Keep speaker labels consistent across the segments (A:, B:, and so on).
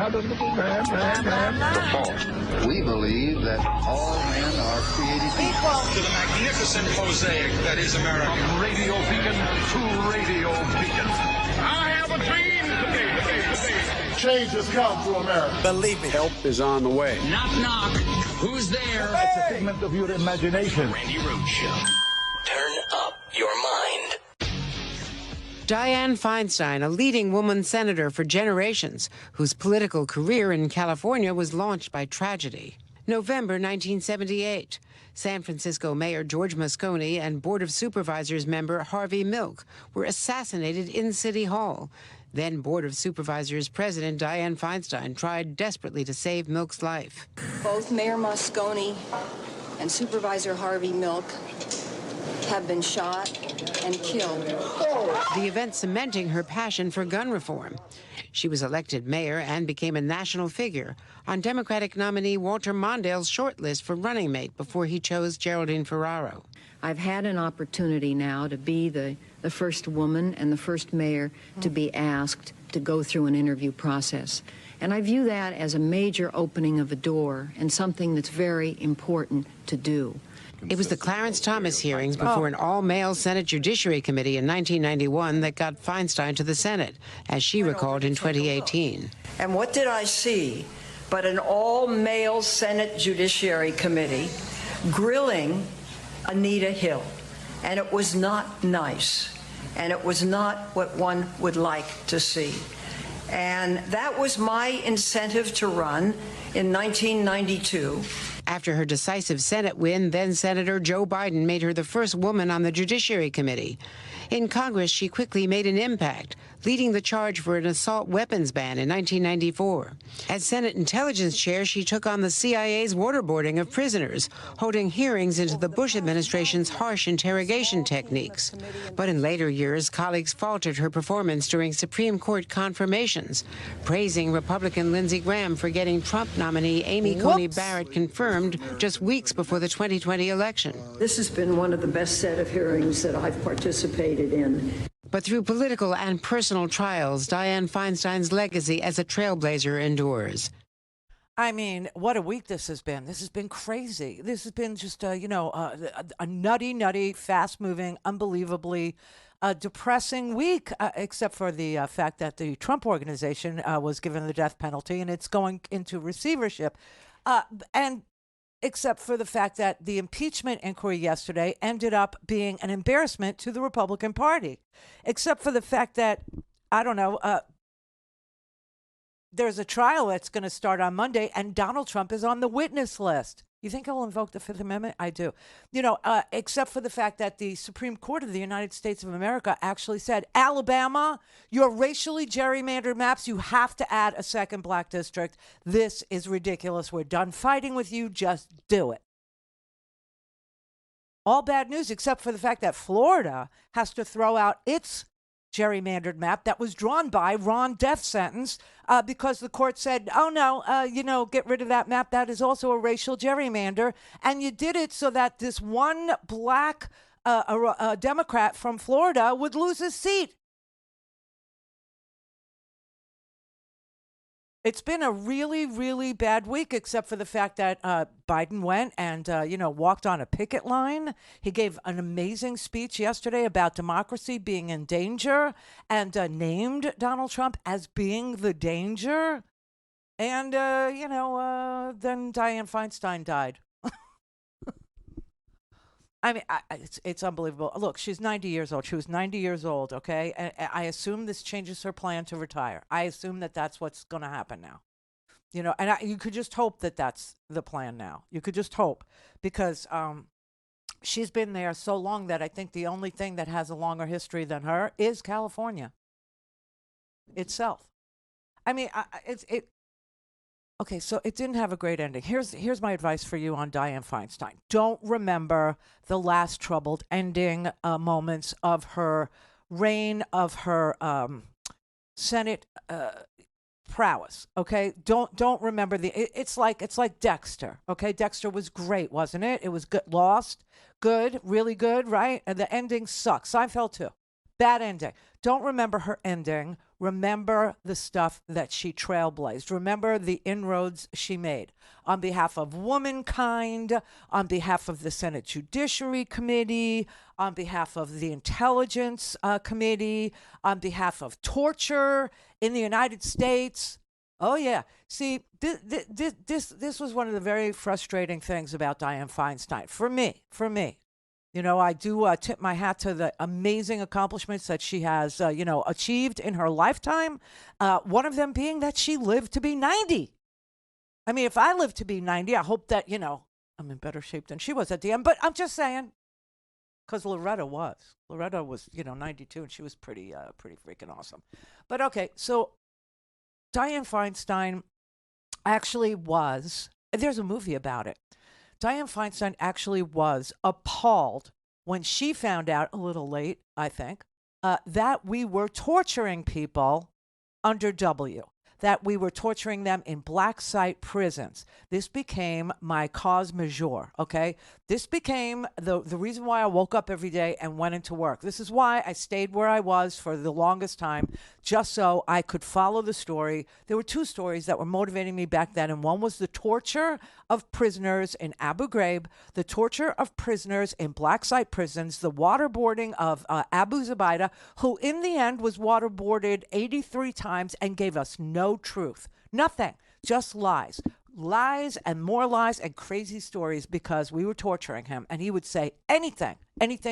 A: The fourth, we believe that all men are created equal.
B: To the magnificent mosaic that is America.
C: From radio beacon to radio beacon. I have a dream.
D: Change has come to America.
E: Believe it.
F: Help is on the way.
G: Knock, knock. Who's there?
D: It's a figment of your imagination.
G: Randi Rhodes Show. Turn up your mind.
H: Dianne Feinstein, a leading woman senator for generations, whose political career in California was launched by tragedy. November 1978. San Francisco Mayor George Moscone and Board of Supervisors member Harvey Milk were assassinated in City Hall. Then Board of Supervisors President Dianne Feinstein tried desperately to save Milk's life.
I: Both Mayor Moscone and Supervisor Harvey Milk have been shot and killed.
H: The event cementing her passion for gun reform. She was elected mayor and became a national figure on Democratic nominee Walter Mondale's shortlist for running mate before he chose Geraldine Ferraro.
J: I've had an opportunity now to be the first woman and the first mayor to be asked to go through an interview process. And I view that as a major opening of a door and something that's very important to do.
H: It was the Clarence Thomas hearings before an all-male Senate Judiciary Committee in 1991 that got Feinstein to the Senate, as she recalled in 2018.
K: And what did I see but an all-male Senate Judiciary Committee grilling Anita Hill? And it was not nice, and it was not what one would like to see. And that was my incentive to run in 1992.
H: After her decisive Senate win, then-Senator Joe Biden made her the first woman on the Judiciary Committee. In Congress, she quickly made an impact, leading the charge for an assault weapons ban in 1994. As Senate Intelligence Chair, she took on the CIA's waterboarding of prisoners, holding hearings into the Bush administration's harsh interrogation techniques. But in later years, colleagues faulted her performance during Supreme Court confirmations, praising Republican Lindsey Graham for getting Trump nominee Amy Coney Barrett confirmed just weeks before the 2020 election.
K: This has been one of the best set of hearings that I've participated in.
H: But through political and personal trials, Dianne Feinstein's legacy as a trailblazer endures.
L: I mean, what a week this has been. This has been crazy. This has been just, a nutty, fast-moving, unbelievably depressing week, except for the fact that the Trump organization was given the death penalty and it's going into receivership. And except for the fact that the impeachment inquiry yesterday ended up being an embarrassment to the Republican Party. Except for the fact that, there's a trial that's going to start on Monday, and Donald Trump is on the witness list. You think he'll invoke the Fifth Amendment? I do. Except for the fact that the Supreme Court of the United States of America actually said, Alabama, your racially gerrymandered maps, you have to add a second black district. This is ridiculous. We're done fighting with you. Just do it. All bad news, except for the fact that Florida has to throw out its gerrymandered map that was drawn by Ron death sentence because the court said, oh, no, get rid of that map. That is also a racial gerrymander. And you did it so that this one black Democrat from Florida would lose his seat. It's been a really, really bad week, except for the fact that Biden went and, walked on a picket line. He gave an amazing speech yesterday about democracy being in danger and named Donald Trump as being the danger. And, then Dianne Feinstein died. I mean, it's unbelievable. Look, she's 90 years old. She was 90 years old, okay? And I assume this changes her plan to retire. I assume that that's what's going to happen now. You could just hope that that's the plan now. You could just hope because she's been there so long that I think the only thing that has a longer history than her is California itself. I mean, Okay, so it didn't have a great ending. Here's my advice for you on Dianne Feinstein. Don't remember the last troubled ending moments of her reign, of her Senate prowess. Okay, don't remember it's like Dexter. Okay, Dexter was great, wasn't it? It was good, lost, good, really good, right? And the ending sucks. Seinfeld too, bad ending. Don't remember her ending. Remember the stuff that she trailblazed. Remember the inroads she made on behalf of womankind, on behalf of the Senate Judiciary Committee, on behalf of the Intelligence Committee, on behalf of torture in the United States. Oh, yeah. See, this was one of the very frustrating things about Dianne Feinstein. For me. You know, I do tip my hat to the amazing accomplishments that she has, achieved in her lifetime. One of them being that she lived to be 90. I mean, if I live to be 90, I hope that, I'm in better shape than she was at the end. But I'm just saying, because Loretta was 92, and she was pretty freaking awesome. But okay, so Dianne Feinstein actually was, there's a movie about it. Dianne Feinstein actually was appalled when she found out, a little late, I think, that we were torturing people under W, that we were torturing them in black site prisons. This became my cause majeure, okay? This became the reason why I woke up every day and went into work. This is why I stayed where I was for the longest time, just so I could follow the story. There were two stories that were motivating me back then, and one was the torture of prisoners in Abu Ghraib, the torture of prisoners in black site prisons, the waterboarding of Abu Zubaydah, who in the end was waterboarded 83 times and gave us no truth. Nothing. Just lies. Lies and more lies and crazy stories because we were torturing him, and he would say anything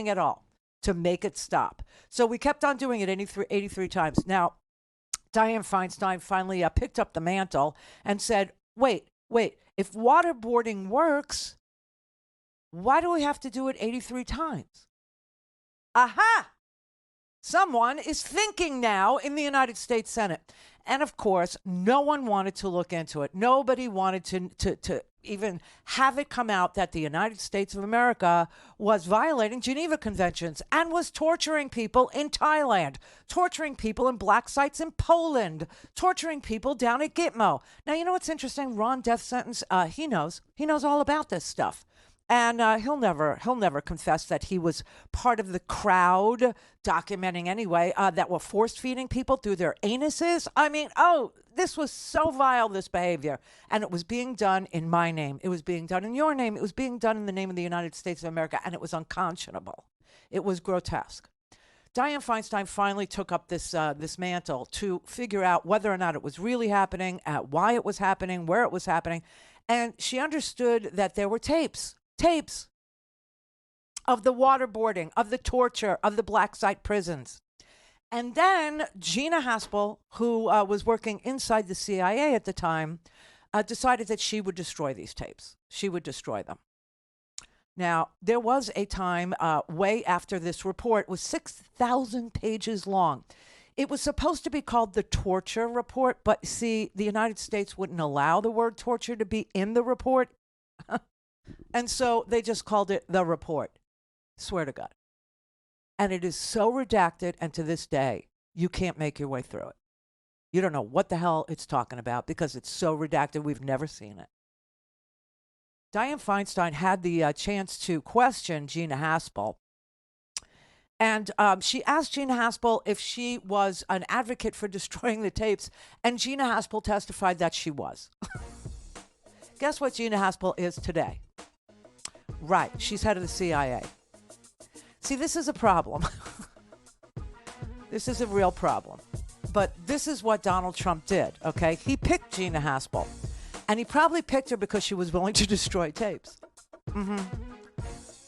L: at all to make it stop. So we kept on doing it 83 times. Now, Dianne Feinstein finally picked up the mantle and said, wait, if waterboarding works, why do we have to do it 83 times? Aha! Someone is thinking now in the United States Senate. And of course, no one wanted to look into it. Nobody wanted to even have it come out that the United States of America was violating Geneva Conventions and was torturing people in Thailand, torturing people in black sites in Poland, torturing people down at Gitmo. Now, you know what's interesting? Ron Death Sentence, he knows all about this stuff. And he'll never confess that he was part of the crowd documenting anyway that were force feeding people through their anuses. I mean, this was so vile, this behavior. And it was being done in my name. It was being done in your name. It was being done in the name of the United States of America. And it was unconscionable. It was grotesque. Dianne Feinstein finally took up this mantle to figure out whether or not it was really happening, why it was happening, where it was happening. And she understood that there were tapes of the waterboarding, of the torture, of the black site prisons. And then Gina Haspel, who was working inside the CIA at the time, decided that she would destroy these tapes. She would destroy them. Now, there was a time way after this report was 6,000 pages long. It was supposed to be called the torture report, but see, the United States wouldn't allow the word torture to be in the report. And so they just called it the report. Swear to God. And it is so redacted, and to this day, you can't make your way through it. You don't know what the hell it's talking about because it's so redacted, we've never seen it. Dianne Feinstein had the chance to question Gina Haspel. And she asked Gina Haspel if she was an advocate for destroying the tapes, and Gina Haspel testified that she was. Guess what Gina Haspel is today? Right, she's head of the CIA. See, this is a problem. This is a real problem. But this is what Donald Trump did, okay? He picked Gina Haspel, and he probably picked her because she was willing to destroy tapes. Mm-hmm.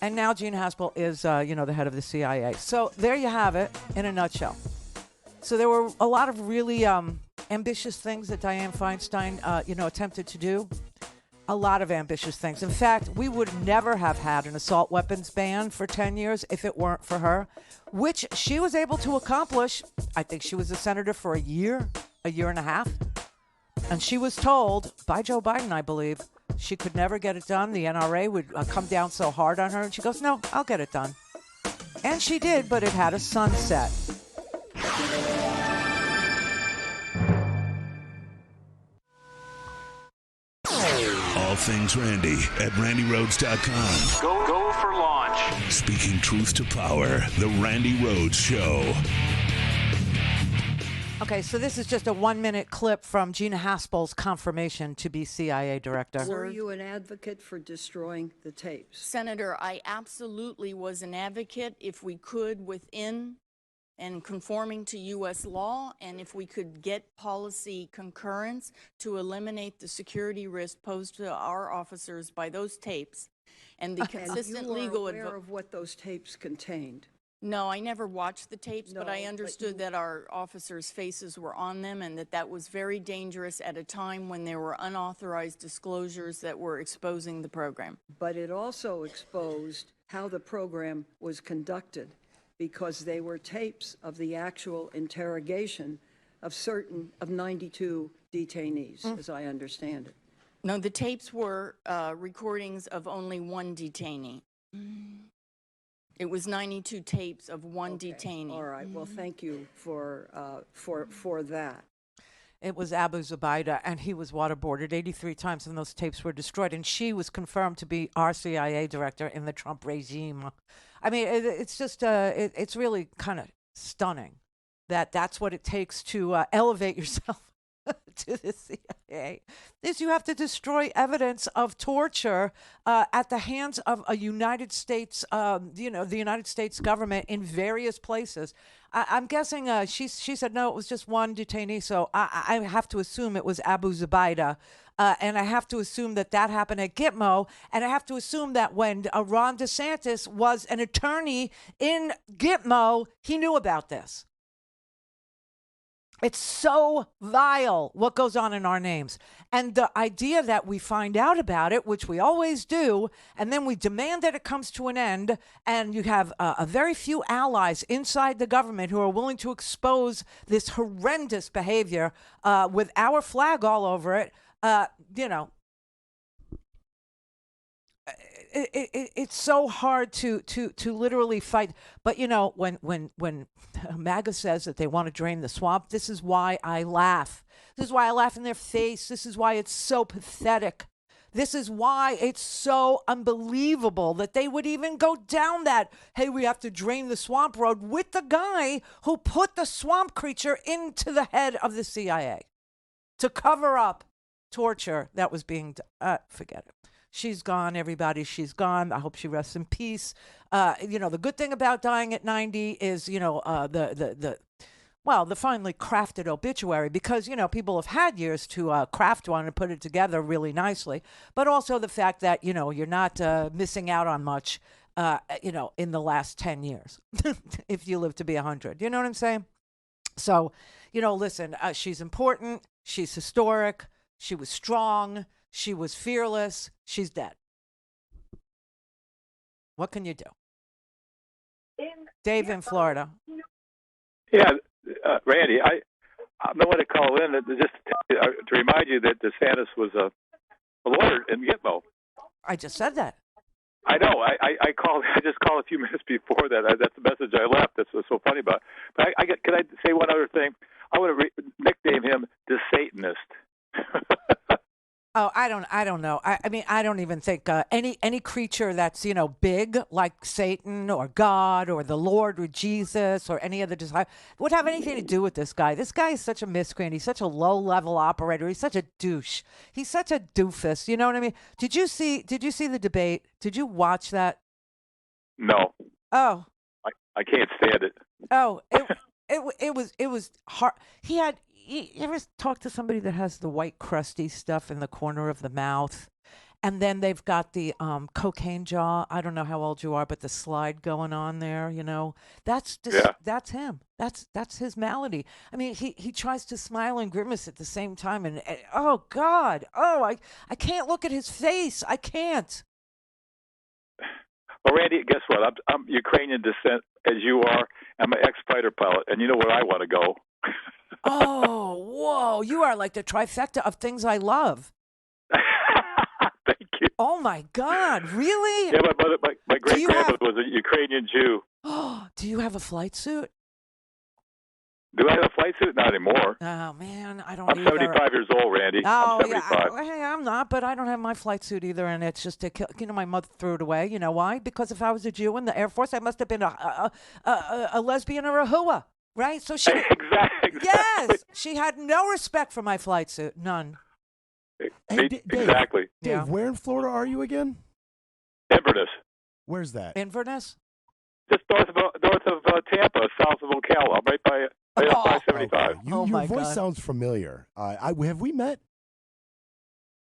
L: And now Gina Haspel is, the head of the CIA. So there you have it in a nutshell. So there were a lot of really ambitious things that Dianne Feinstein, attempted to do. A lot of ambitious things. In fact, we would never have had an assault weapons ban for 10 years if it weren't for her, which she was able to accomplish. I think she was a senator for a year and a half. And she was told by Joe Biden, I believe, she could never get it done. The NRA would come down so hard on her. And she goes, no, I'll get it done. And she did, but it had a sunset.
E: All things Randi at RandiRhodes.com.
C: Go for launch.
E: Speaking truth to power, the Randi Rhodes Show.
L: Okay, so this is just a 1-minute clip from Gina Haspel's confirmation to be CIA director.
K: Were you an advocate for destroying the tapes?
F: Senator, I absolutely was an advocate if we could within and conforming to U.S. law, and if we could get policy concurrence to eliminate the security risk posed to our officers by those tapes, and the consistent legal
K: advice. You were aware of what those tapes contained?
F: No, I never watched the tapes, but I
K: No,
F: understood that our officers' faces were on them and that was very dangerous at a time when there were unauthorized disclosures that were exposing the program.
K: But it also exposed how the program was conducted, because they were tapes of the actual interrogation of 92 detainees, as I understand it.
F: No, the tapes were recordings of only one detainee. It was 92 tapes of one detainee.
K: All right. Well, thank you for that.
L: It was Abu Zubaydah, and he was waterboarded 83 times, and those tapes were destroyed. And she was confirmed to be our CIA director in the Trump regime. I mean, it's just, it's really kind of stunning that that's what it takes to elevate yourself to the CIA. Is you have to destroy evidence of torture at the hands of a United States, the United States government in various places. I'm guessing she said no, it was just one detainee. So I have to assume it was Abu Zubaydah. And I have to assume that happened at Gitmo. And I have to assume that when Ron DeSantis was an attorney in Gitmo, he knew about this. It's so vile what goes on in our names. And the idea that we find out about it, which we always do, and then we demand that it comes to an end, and you have a very few allies inside the government who are willing to expose this horrendous behavior with our flag all over it, it's so hard to literally fight. But when MAGA says that they want to drain the swamp, this is why I laugh. This is why I laugh in their face. This is why it's so pathetic. This is why it's so unbelievable that they would even go down that, hey, we have to drain the swamp road, with the guy who put the swamp creature into the head of the CIA to cover up torture that was being done. Forget it. She's gone, everybody. She's gone. I hope she rests in peace. The good thing about dying at 90 is, the finely crafted obituary, because, people have had years to craft one and put it together really nicely. But also the fact that, you're not missing out on much, in the last 10 years, if you live to be 100. You know what I'm saying? So, listen, she's important. She's historic. She was strong. She was fearless. She's dead. What can you do? Dave in Florida.
M: Yeah, Randy, I want to call in just to remind you that DeSantis was a lawyer in Gitmo.
L: I just said that.
M: I know. I called. I just called a few minutes before that. That's the message I left. That's what's so funny about it. But can I say one other thing? I want to nickname him the Satanist.
L: Oh, I don't know. I mean, I don't even think any creature that's, big, like Satan or God or the Lord or Jesus or any other disciple would have anything to do with this guy. This guy is such a miscreant. He's such a low-level operator. He's such a douche. He's such a doofus. You know what I mean? Did you see the debate? Did you watch that?
M: No.
L: Oh.
M: I can't stand it.
L: Oh, it was hard. You ever talk to somebody that has the white crusty stuff in the corner of the mouth, and then they've got the cocaine jaw? I don't know how old you are, but the slide going on there, that's him. That's his malady. I mean, he tries to smile and grimace at the same time, and oh God, I can't look at his face. I can't.
M: Well, Randy, guess what? I'm Ukrainian descent as you are. I'm an ex-fighter pilot, and you know where I want to go.
L: Oh, whoa. You are like the trifecta of things I love.
M: Thank you.
L: Oh, my God. Really?
M: Yeah, my great-grandmother was a Ukrainian Jew.
L: Oh, do you have a flight suit?
M: Do I have a flight suit? Not anymore.
L: Oh, man, I don't
M: I'm 75 years old, Randy.
L: Oh,
M: I'm 75.
L: Yeah. Hey, I'm not, but I don't have my flight suit either, and it's just to kill. My mother threw it away. You know why? Because if I was a Jew in the Air Force, I must have been a lesbian or a hooah. Right, so she
M: exactly. Exactly.
L: Yes, she had no respect for my flight suit. None.
N: Hey, Dave,
M: Exactly.
N: Dave,
L: Yeah.
N: where in Florida are you again?
M: Inverness.
N: Where's that?
L: Inverness?
M: Just north of Tampa, south of Ocala, right by right off 575.
N: Okay.
L: Oh,
N: Your
L: my
N: voice
L: God.
N: sounds familiar. Have we met?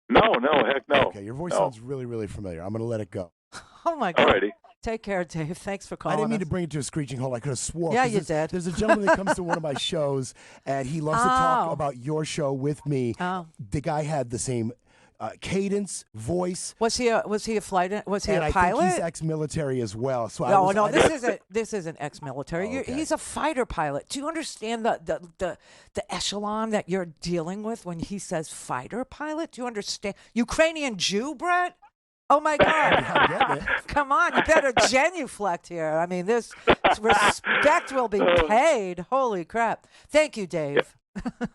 M: No, heck no.
N: Okay, your voice
M: No.
N: sounds really, really familiar. I'm going to let it go.
L: Oh, my God.
M: Alrighty.
L: Take care, Dave. Thanks for
N: I
L: calling
N: didn't mean
L: us.
N: to bring it to a screeching halt. I could have swore.
L: Yeah,
N: 'cause
L: you
N: there's-
L: did.
N: There's a gentleman that comes to one of my shows, and he loves to talk
L: Oh.
N: about your show with me.
L: Oh.
N: The guy had the same cadence, voice.
L: Was he a flight? Was he
N: and
L: a
N: I
L: pilot?
N: think he's ex-military as well. So
L: No,
N: I
L: this isn't ex-military.
N: Oh, okay.
L: He's a fighter pilot. Do you understand the echelon that you're dealing with when he says fighter pilot? Do you understand? Ukrainian Jew, Brett? Oh my God!
N: I'm getting it.
L: Come on, you better genuflect here. I mean, this respect will be paid. Holy crap! Thank you, Dave.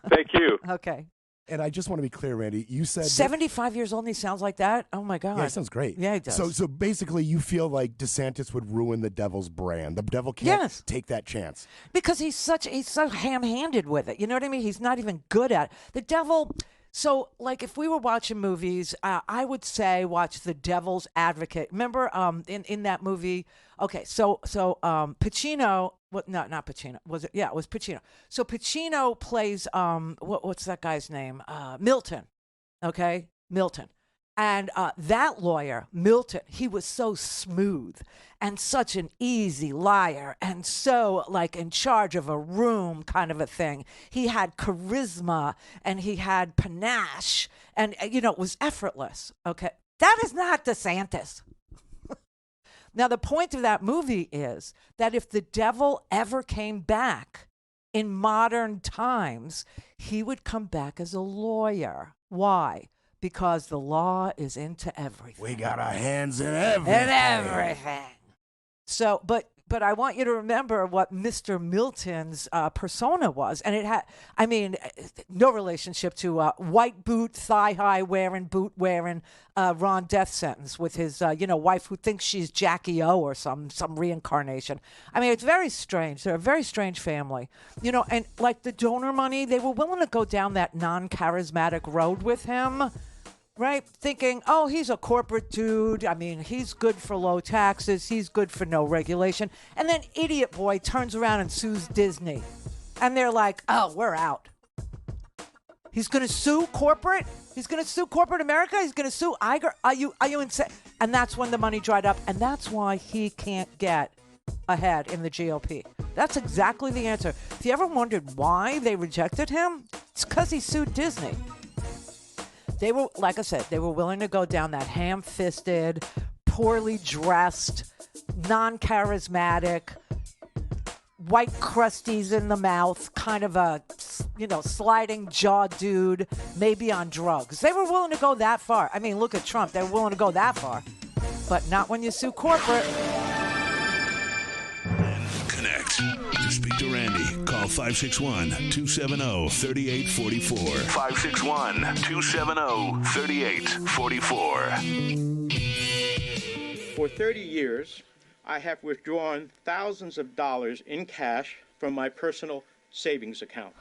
M: Thank you.
L: Okay.
N: And I just want to be clear, Randy. You said
L: 75 years old and he sounds like that? Oh my God.
N: Yeah, he sounds great.
L: Yeah, he does.
N: So basically, you feel like DeSantis would ruin the Devil's brand. The Devil can't
L: Yes.
N: take that chance.
L: Because he's so ham-handed with it. You know what I mean? He's not even good at it. The Devil. So, like, if we were watching movies, I would say watch The Devil's Advocate. Remember, in that movie? Okay, so Pacino. What? No, not Pacino. Was it? Yeah, it was Pacino. So Pacino plays what's that guy's name? Milton. Okay, Milton. And that lawyer, Milton, he was so smooth and such an easy liar and so like in charge of a room kind of a thing. He had charisma and he had panache and, it was effortless. Okay. That is not DeSantis. Now, the point of that movie is that if the devil ever came back in modern times, he would come back as a lawyer. Why? Because the law is into everything.
N: We got our hands in everything.
L: In everything. So, but I want you to remember what Mr. Milton's persona was. And it had, no relationship to white boot, thigh-high wearing, boot wearing Ron Death Sentence with his, wife who thinks she's Jackie O or some reincarnation. I mean, it's very strange. They're a very strange family. And like the donor money, they were willing to go down that non-charismatic road with him. Right? Thinking, oh, he's a corporate dude. I mean, he's good for low taxes. He's good for no regulation. And then idiot boy turns around and sues Disney. And they're like, oh, we're out. He's going to sue corporate? He's going to sue corporate America? He's going to sue Iger? Are you insane? And that's when the money dried up. And that's why he can't get ahead in the GOP. That's exactly the answer. If you ever wondered why they rejected him, it's because he sued Disney. They were, like I said, they were willing to go down that ham-fisted, poorly dressed, non-charismatic, white crusties in the mouth, kind of a, sliding jaw dude, maybe on drugs. They were willing to go that far. I mean, look at Trump. They were willing to go that far. But not when you sue corporate.
E: Connect. To speak to Randy, call 561-270-3844.
O: 561-270-3844. For 30 years, I have withdrawn thousands of dollars in cash from my personal savings account,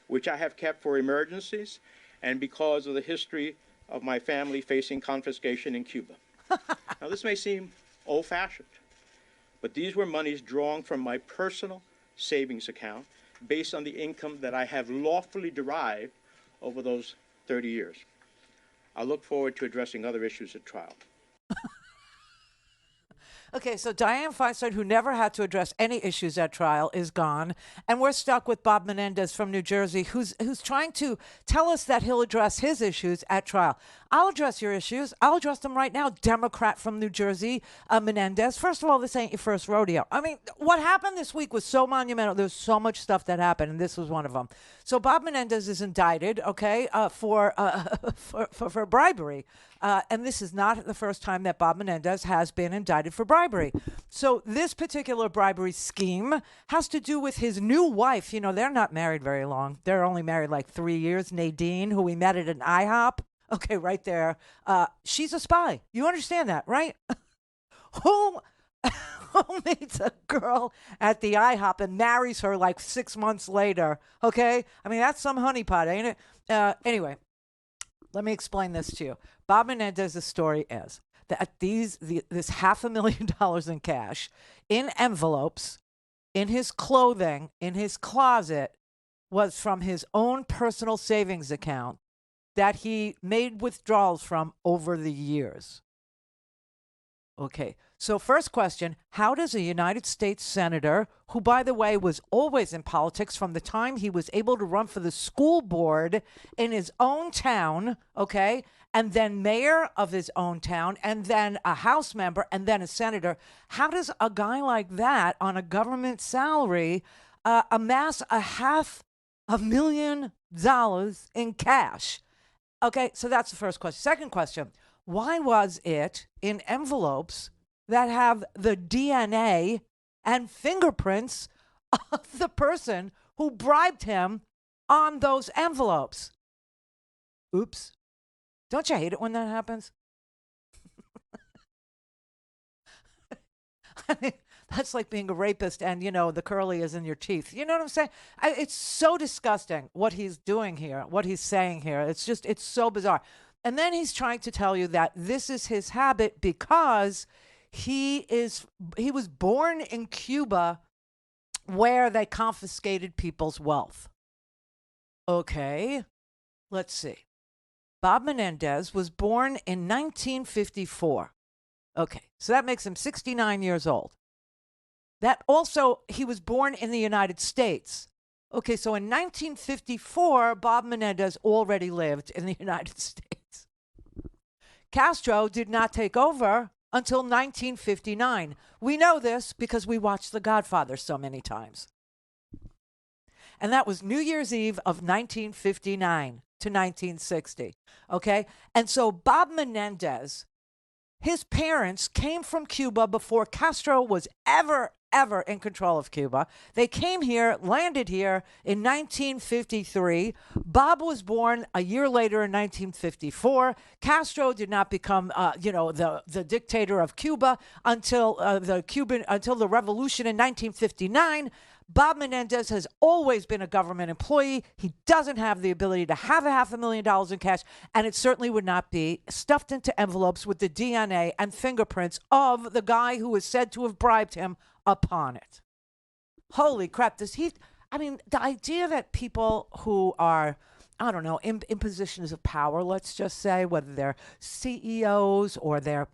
O: which I have kept for emergencies and because of the history of my family facing confiscation in Cuba. Now, this may seem old-fashioned, but these were monies drawn from my personal savings account based on the income that I have lawfully derived over those 30 years. I look forward to addressing other issues at trial.
L: Okay, so Dianne Feinstein, who never had to address any issues at trial, is gone. And we're stuck with Bob Menendez from New Jersey, who's trying to tell us that he'll address his issues at trial. I'll address your issues. I'll address them right now. Democrat from New Jersey, Menendez. First of all, this ain't your first rodeo. I mean, what happened this week was so monumental. There's so much stuff that happened, and this was one of them. So Bob Menendez is indicted, okay, for bribery. And this is not the first time that Bob Menendez has been indicted for bribery. So this particular bribery scheme has to do with his new wife. They're not married very long. They're only married like 3 years. Nadine, who we met at an IHOP. Okay, right there. She's a spy. You understand that, right? Who who meets a girl at the IHOP and marries her like 6 months later. Okay? I mean, that's some honeypot, ain't it? Anyway, let me explain this to you. Bob Menendez's story is that this $500,000 in cash in envelopes in his clothing, in his closet, was from his own personal savings account that he made withdrawals from over the years. Okay, so first question, how does a United States senator, who, by the way, was always in politics from the time he was able to run for the school board in his own town, okay, and then mayor of his own town, and then a House member, and then a senator, how does a guy like that on a government salary amass $500,000 in cash? Okay, so that's the first question. Second question, why was it in envelopes that have the DNA and fingerprints of the person who bribed him on those envelopes? Oops. Don't you hate it when that happens? I mean, that's like being a rapist and, the curly is in your teeth. You know what I'm saying? It's so disgusting what he's doing here, what he's saying here. It's so bizarre. And then he's trying to tell you that this is his habit because he was born in Cuba where they confiscated people's wealth. Okay, let's see. Bob Menendez was born in 1954. Okay, so that makes him 69 years old. That also, he was born in the United States. Okay, so in 1954, Bob Menendez already lived in the United States. Castro did not take over until 1959. We know this because we watched The Godfather so many times. And that was New Year's Eve of 1959 to 1960. Okay? And so Bob Menendez, his parents came from Cuba before Castro was ever in control of Cuba. They came here, landed here in 1953. Bob was born a year later in 1954. Castro did not become, the dictator of Cuba until the revolution in 1959. Bob Menendez has always been a government employee. He doesn't have the ability to have $500,000 in cash, and it certainly would not be stuffed into envelopes with the DNA and fingerprints of the guy who is said to have bribed him upon it. Holy crap. The idea that people who are, I don't know, in positions of power, let's just say, whether they're CEOs or they're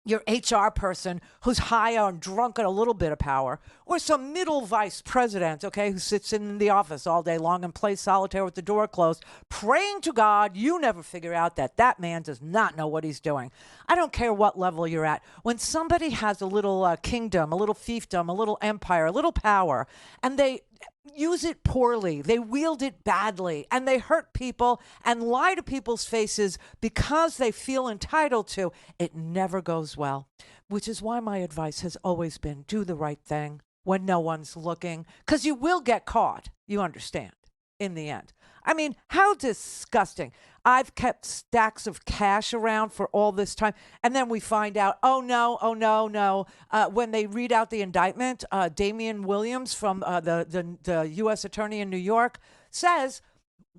L: your HR person who's high on drunk on a little bit of power, or some middle vice president, okay, who sits in the office all day long and plays solitaire with the door closed, praying to God you never figure out that man does not know what he's doing. I don't care what level you're at. When somebody has a little kingdom, a little fiefdom, a little empire, a little power, and they use it poorly, they wield it badly, and they hurt people and lie to people's faces because they feel entitled to, it never goes well. Which is why my advice has always been do the right thing when no one's looking, because you will get caught, you understand, in the end. I mean, how disgusting. I've kept stacks of cash around for all this time, and then we find out, oh no. When they read out the indictment, Damian Williams from the U.S. Attorney in New York says,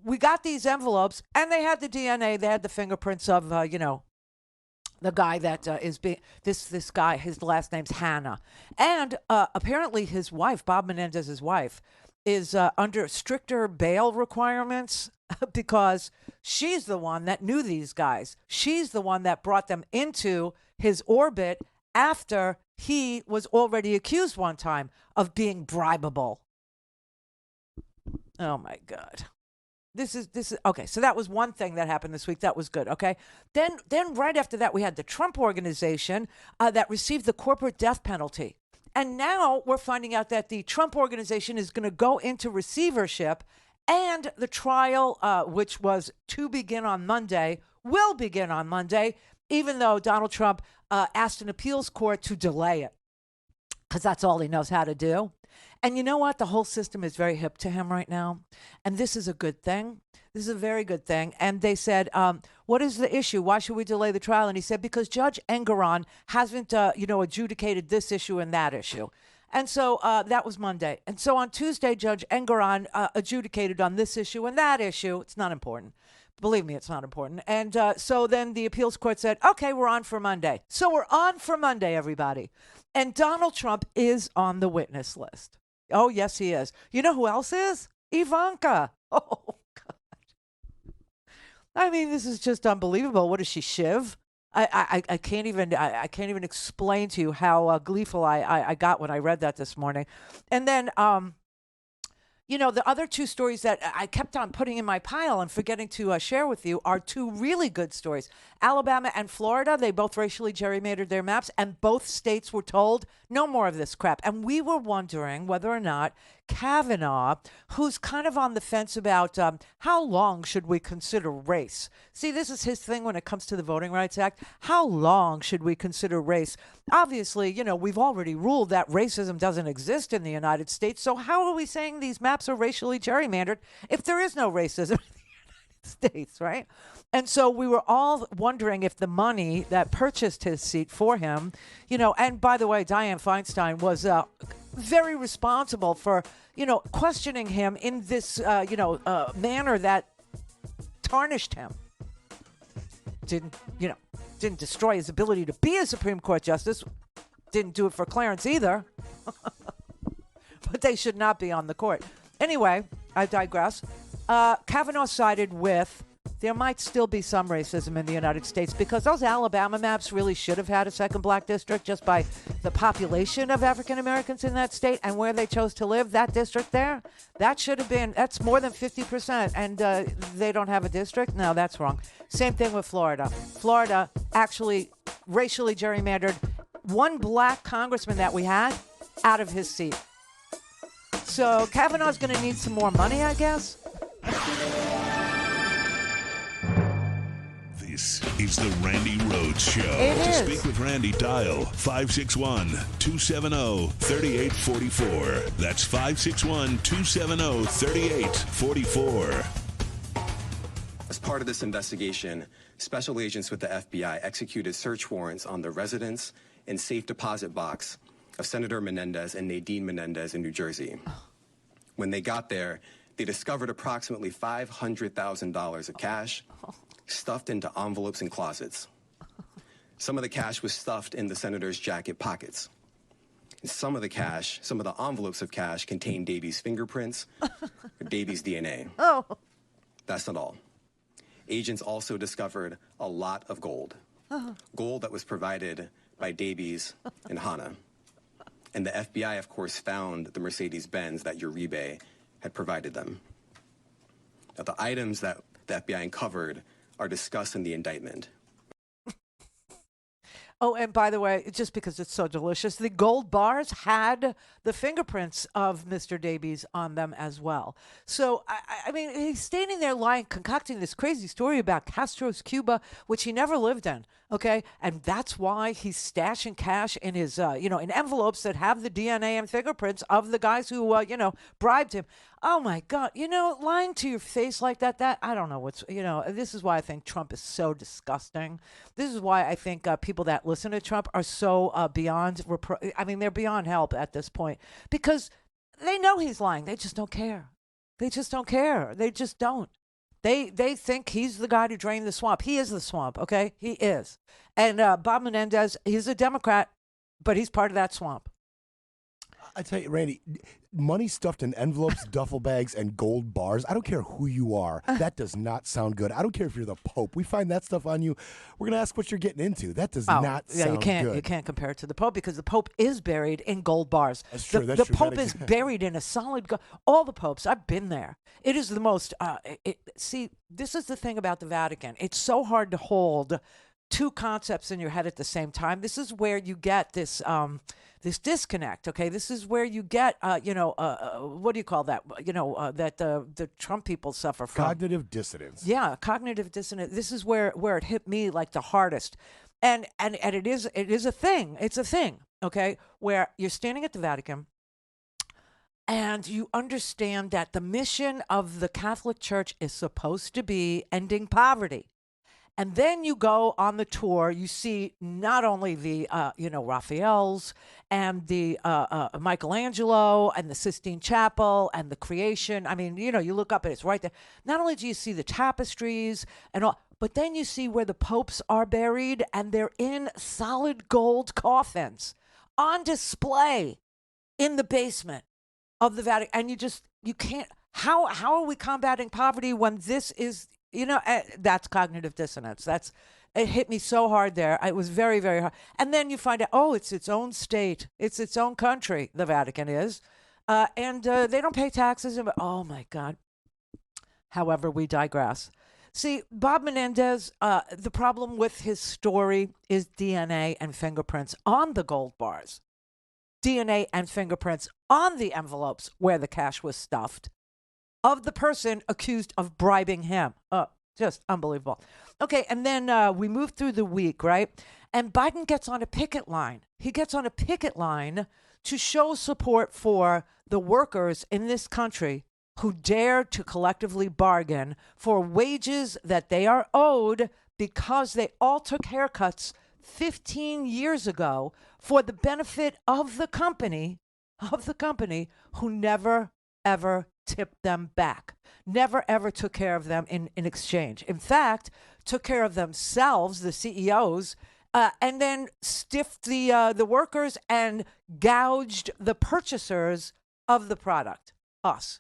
L: we got these envelopes, and they had the DNA, they had the fingerprints of, the guy that is being, this guy, his last name's Hannah. And apparently his wife, Bob Menendez's wife, is under stricter bail requirements because she's the one that knew these guys. She's the one that brought them into his orbit after he was already accused one time of being bribable. Oh my God. This is okay. So that was one thing that happened this week. That was good. Okay. Then right after that, we had the Trump organization that received the corporate death penalty. And now we're finding out that the Trump organization is going to go into receivership, and the trial, which was to begin on Monday, will begin on Monday, even though Donald Trump asked an appeals court to delay it, because that's all he knows how to do. And you know what? The whole system is very hip to him right now. And this is a good thing. This is a very good thing. And they said, what is the issue? Why should we delay the trial? And he said, because Judge Engoron hasn't, adjudicated this issue and that issue. And so that was Monday. And so on Tuesday, Judge Engoron adjudicated on this issue and that issue. It's not important. Believe me, it's not important. And so then the appeals court said, okay, we're on for Monday. So we're on for Monday, everybody. And Donald Trump is on the witness list. Oh, yes, he is. You know who else is? Ivanka. Oh, God. I mean, this is just unbelievable. What is she, Shiv? I can't even explain to you how gleeful I got when I read that this morning. And then, the other two stories that I kept on putting in my pile and forgetting to share with you are two really good stories. Alabama and Florida, they both racially gerrymandered their maps, and both states were told no more of this crap. And we were wondering whether or not Kavanaugh, who's kind of on the fence about how long should we consider race. See, this is his thing when it comes to the Voting Rights Act. How long should we consider race? Obviously, we've already ruled that racism doesn't exist in the United States. So how are we saying these maps are racially gerrymandered if there is no racism in the United States, right? And so we were all wondering if the money that purchased his seat for him, and by the way, Dianne Feinstein was very responsible for, questioning him in this, manner that tarnished him. Didn't destroy his ability to be a Supreme Court justice. Didn't do it for Clarence either. But they should not be on the court. Anyway, I digress. Kavanaugh sided with there might still be some racism in the United States because those Alabama maps really should have had a second black district just by the population of African Americans in that state and where they chose to live. That district there, that should have been, that's more than 50%. And they don't have a district? No, that's wrong. Same thing with Florida. Florida actually racially gerrymandered one black congressman that we had out of his seat. So Kavanaugh's going to need some more money, I guess.
E: This is the Randi Rhodes Show.
L: It
E: to
L: is.
E: Speak with Randi, dial 561-270-3844. That's 561-270-3844.
P: As part of this investigation, special agents with the FBI executed search warrants on the residence and safe deposit box of Senator Menendez and Nadine Menendez in New Jersey. When they got there, they discovered approximately $500,000 of cash stuffed into envelopes and closets. Some of the cash was stuffed in the senator's jacket pockets. And some of the envelopes of cash contained Davy's fingerprints or Davy's DNA.
L: Oh.
P: That's not all. Agents also discovered a lot of gold. Gold that was provided by Davies and Hannah. And the FBI, of course, found the Mercedes-Benz that Uribe had provided them. Now, the items that the FBI uncovered are discussed in the indictment.
L: Oh, and by the way, just because it's so delicious, the gold bars had the fingerprints of Mr. Davies on them as well. So, I mean, he's standing there lying, concocting this crazy story about Castro's Cuba, which he never lived in, okay? And that's why he's stashing cash in his, in envelopes that have the DNA and fingerprints of the guys who, bribed him. Oh, my God. Lying to your face like that, I don't know what's, this is why I think Trump is so disgusting. This is why I think people that listen to Trump are so beyond, they're beyond help at this point because they know he's lying. They just don't care. They just don't care. They just don't. They think he's the guy to drain the swamp. He is the swamp, okay? He is. And Bob Menendez, he's a Democrat, but he's part of that swamp.
N: I tell you, Randy, money stuffed in envelopes, duffel bags, and gold bars. I don't care who you are. That does not sound good. I don't care if you're the Pope. We find that stuff on you. We're going to ask what you're getting into. That does not sound good.
L: You can't compare it to the Pope because the Pope is buried in gold bars.
N: That's true.
L: The Pope is buried in a solid gold. All the popes, I've been there. It is the most, see, this is the thing about the Vatican. It's so hard to hold two concepts in your head at the same time. This is where you get this this disconnect. Okay, this is where you get what do you call that? That the Trump people suffer from
N: cognitive dissonance.
L: Yeah, cognitive dissonance. This is where it hit me like the hardest, and it is a thing. It's a thing. Okay, where you're standing at the Vatican. And you understand that the mission of the Catholic Church is supposed to be ending poverty. And then you go on the tour, you see not only the, Raphaels and the Michelangelo and the Sistine Chapel and the Creation. I mean, you look up and it's right there. Not only do you see the tapestries and all, but then you see where the popes are buried, and they're in solid gold coffins on display in the basement of the Vatican. And you can't, how are we combating poverty when this is, that's cognitive dissonance. It hit me so hard there. It was very, very hard. And then you find out, it's its own state. It's its own country, the Vatican is. And they don't pay taxes. Oh, my God. However, we digress. See, Bob Menendez, the problem with his story is DNA and fingerprints on the gold bars. DNA and fingerprints on the envelopes where the cash was stuffed of the person accused of bribing him. Just unbelievable. Okay, and then we move through the week, right? And Biden gets on a picket line. He gets on a picket line to show support for the workers in this country who dare to collectively bargain for wages that they are owed because they all took haircuts 15 years ago for the benefit of the company who never, ever tipped them back, never, ever took care of them in exchange. In fact, took care of themselves, the CEOs, and then stiffed the workers and gouged the purchasers of the product, us.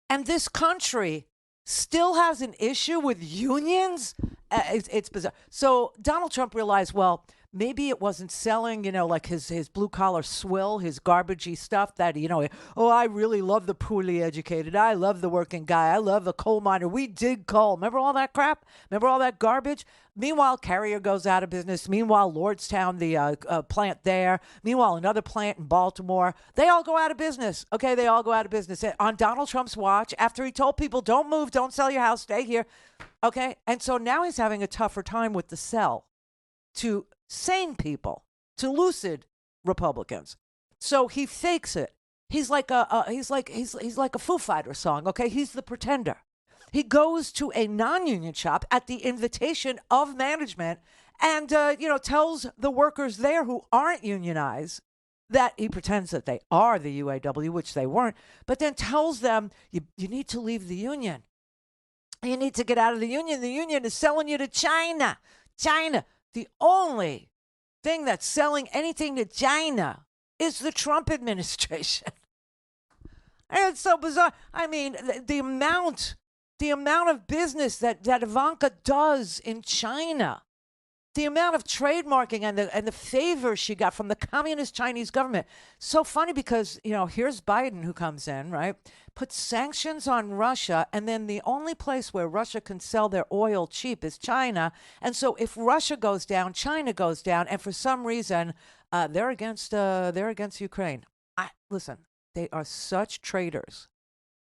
L: And this country still has an issue with unions? It's bizarre. So Donald Trump realized, well, maybe it wasn't selling, like his blue-collar swill, his garbagey stuff that, I really love the poorly educated. I love the working guy. I love the coal miner. We dig coal. Remember all that crap? Remember all that garbage? Meanwhile, Carrier goes out of business. Meanwhile, Lordstown, the plant there. Meanwhile, another plant in Baltimore. They all go out of business. Okay, they all go out of business. On Donald Trump's watch, after he told people, don't move, don't sell your house, stay here. Okay, and so now he's having a tougher time with the sell to sane people, to lucid Republicans. So he fakes it. He's like he's like a Foo Fighters song. Okay, he's the pretender. He goes to a non-union shop at the invitation of management and tells the workers there who aren't unionized that he pretends that they are the UAW, which they weren't, but then tells them you need to leave the union. You need to get out of the union. The union is selling you to China. China. The only thing that's selling anything to China is the Trump administration. And it's so bizarre. I mean, the amount of business that Ivanka does in China, the amount of trademarking and the favor she got from the communist Chinese government. So funny because, here's Biden who comes in, right? Puts sanctions on Russia, and then the only place where Russia can sell their oil cheap is China. And so if Russia goes down, China goes down, and for some reason, they're against Ukraine. Listen, they are such traitors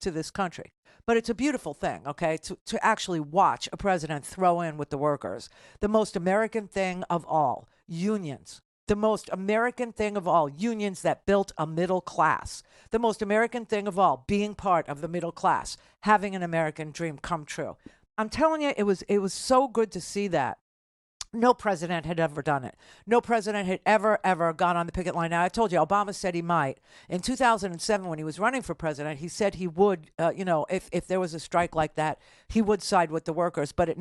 L: to this country. But it's a beautiful thing, okay, to actually watch a president throw in with the workers. The most American thing of all, unions. The most American thing of all, unions that built a middle class. The most American thing of all, being part of the middle class, having an American dream come true. I'm telling you, it was so good to see that. No president had ever done it. No president had ever gone on the picket line. Now, I told you, Obama said he might. In 2007, when he was running for president, he said he would, if there was a strike like that, he would side with the workers. But he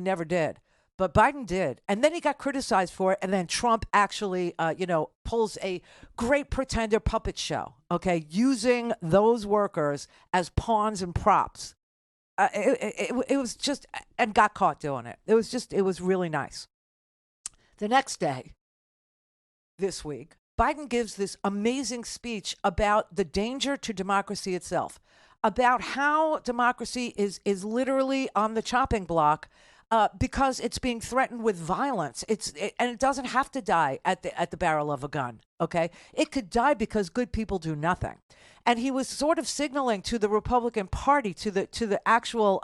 L: never did. But Biden did. And then he got criticized for it. And then Trump actually, pulls a great pretender puppet show, okay, using those workers as pawns and props. It was just, and got caught doing it. It was really nice. The next day, this week, Biden gives this amazing speech about the danger to democracy itself, about how democracy is literally on the chopping block because it's being threatened with violence. And it doesn't have to die at the barrel of a gun. Okay, it could die because good people do nothing. And he was sort of signaling to the Republican Party, to the actual,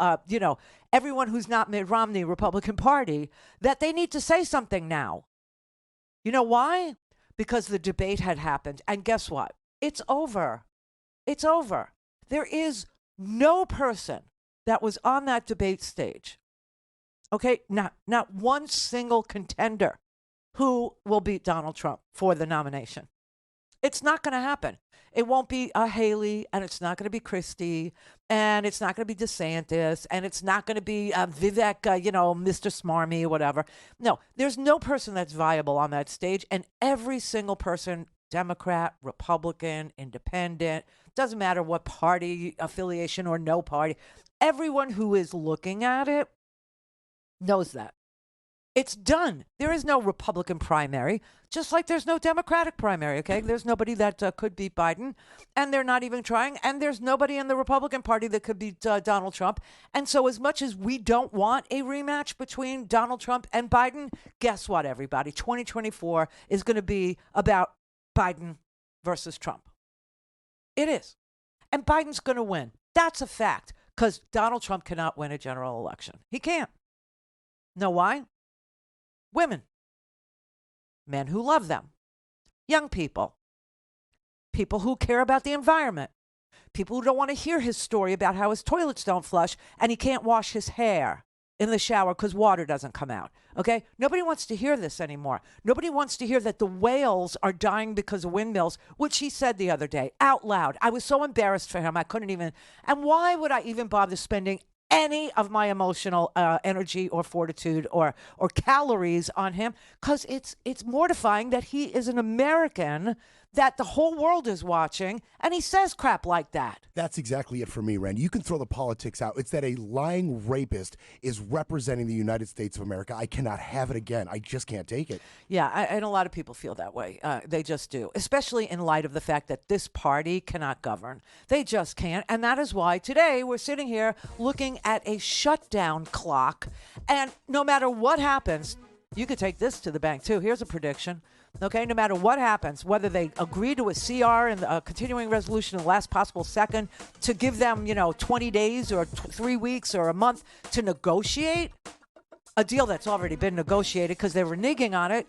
L: everyone who's not Mitt Romney Republican Party, that they need to say something now. You know why? Because the debate had happened. And guess what? It's over. It's over. There is no person that was on that debate stage, okay, not one single contender who will beat Donald Trump for the nomination. It's not going to happen. It won't be Haley, and it's not going to be Christie, and it's not going to be DeSantis, and it's not going to be Vivek, Mr. Smarmy or whatever. No, there's no person that's viable on that stage, and every single person, Democrat, Republican, Independent, doesn't matter what party affiliation or no party, everyone who is looking at it knows that. It's done. There is no Republican primary, just like there's no Democratic primary, okay? There's nobody that could beat Biden, and they're not even trying, and there's nobody in the Republican Party that could beat Donald Trump. And so as much as we don't want a rematch between Donald Trump and Biden, guess what, everybody? 2024 is going to be about Biden versus Trump. It is. And Biden's going to win. That's a fact, because Donald Trump cannot win a general election. He can't. Know why? Women, men who love them, young people, people who care about the environment, people who don't want to hear his story about how his toilets don't flush and he can't wash his hair in the shower because water doesn't come out. Okay? Nobody wants to hear this anymore. Nobody wants to hear that the whales are dying because of windmills, which he said the other day out loud. I was so embarrassed for him. I couldn't even. And why would I even bother spending any of my emotional energy or fortitude or calories on him? Because it's mortifying that he is an American that the whole world is watching, and he says crap like that.
N: That's exactly it for me, Randy. You can throw the politics out. It's that a lying rapist is representing the United States of America. I cannot have it again. I just can't take it.
L: Yeah, and a lot of people feel that way. They just do, especially in light of the fact that this party cannot govern. They just can't, and that is why today we're sitting here looking at a shutdown clock, and no matter what happens, you could take this to the bank, too. Here's a prediction. Okay, no matter what happens, whether they agree to a CR and a continuing resolution in the last possible second to give them, 20 days or 3 weeks or a month to negotiate a deal that's already been negotiated because they were reneging on it,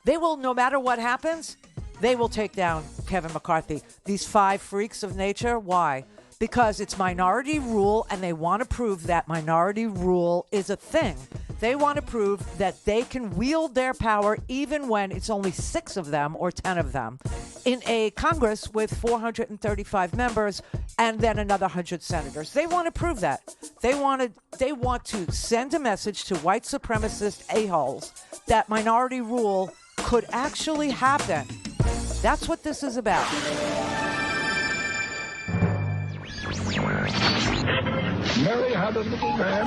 L: they will, no matter what happens, they will take down Kevin McCarthy. These 5 freaks of nature. Why? Because it's minority rule, and they want to prove that minority rule is a thing. They want to prove that they can wield their power even when it's only 6 of them or 10 of them in a Congress with 435 members and then another 100 senators. They want to prove that. They want to send a message to white supremacist a-holes that minority rule could actually happen. That's what this is about.
D: Mary had a little man.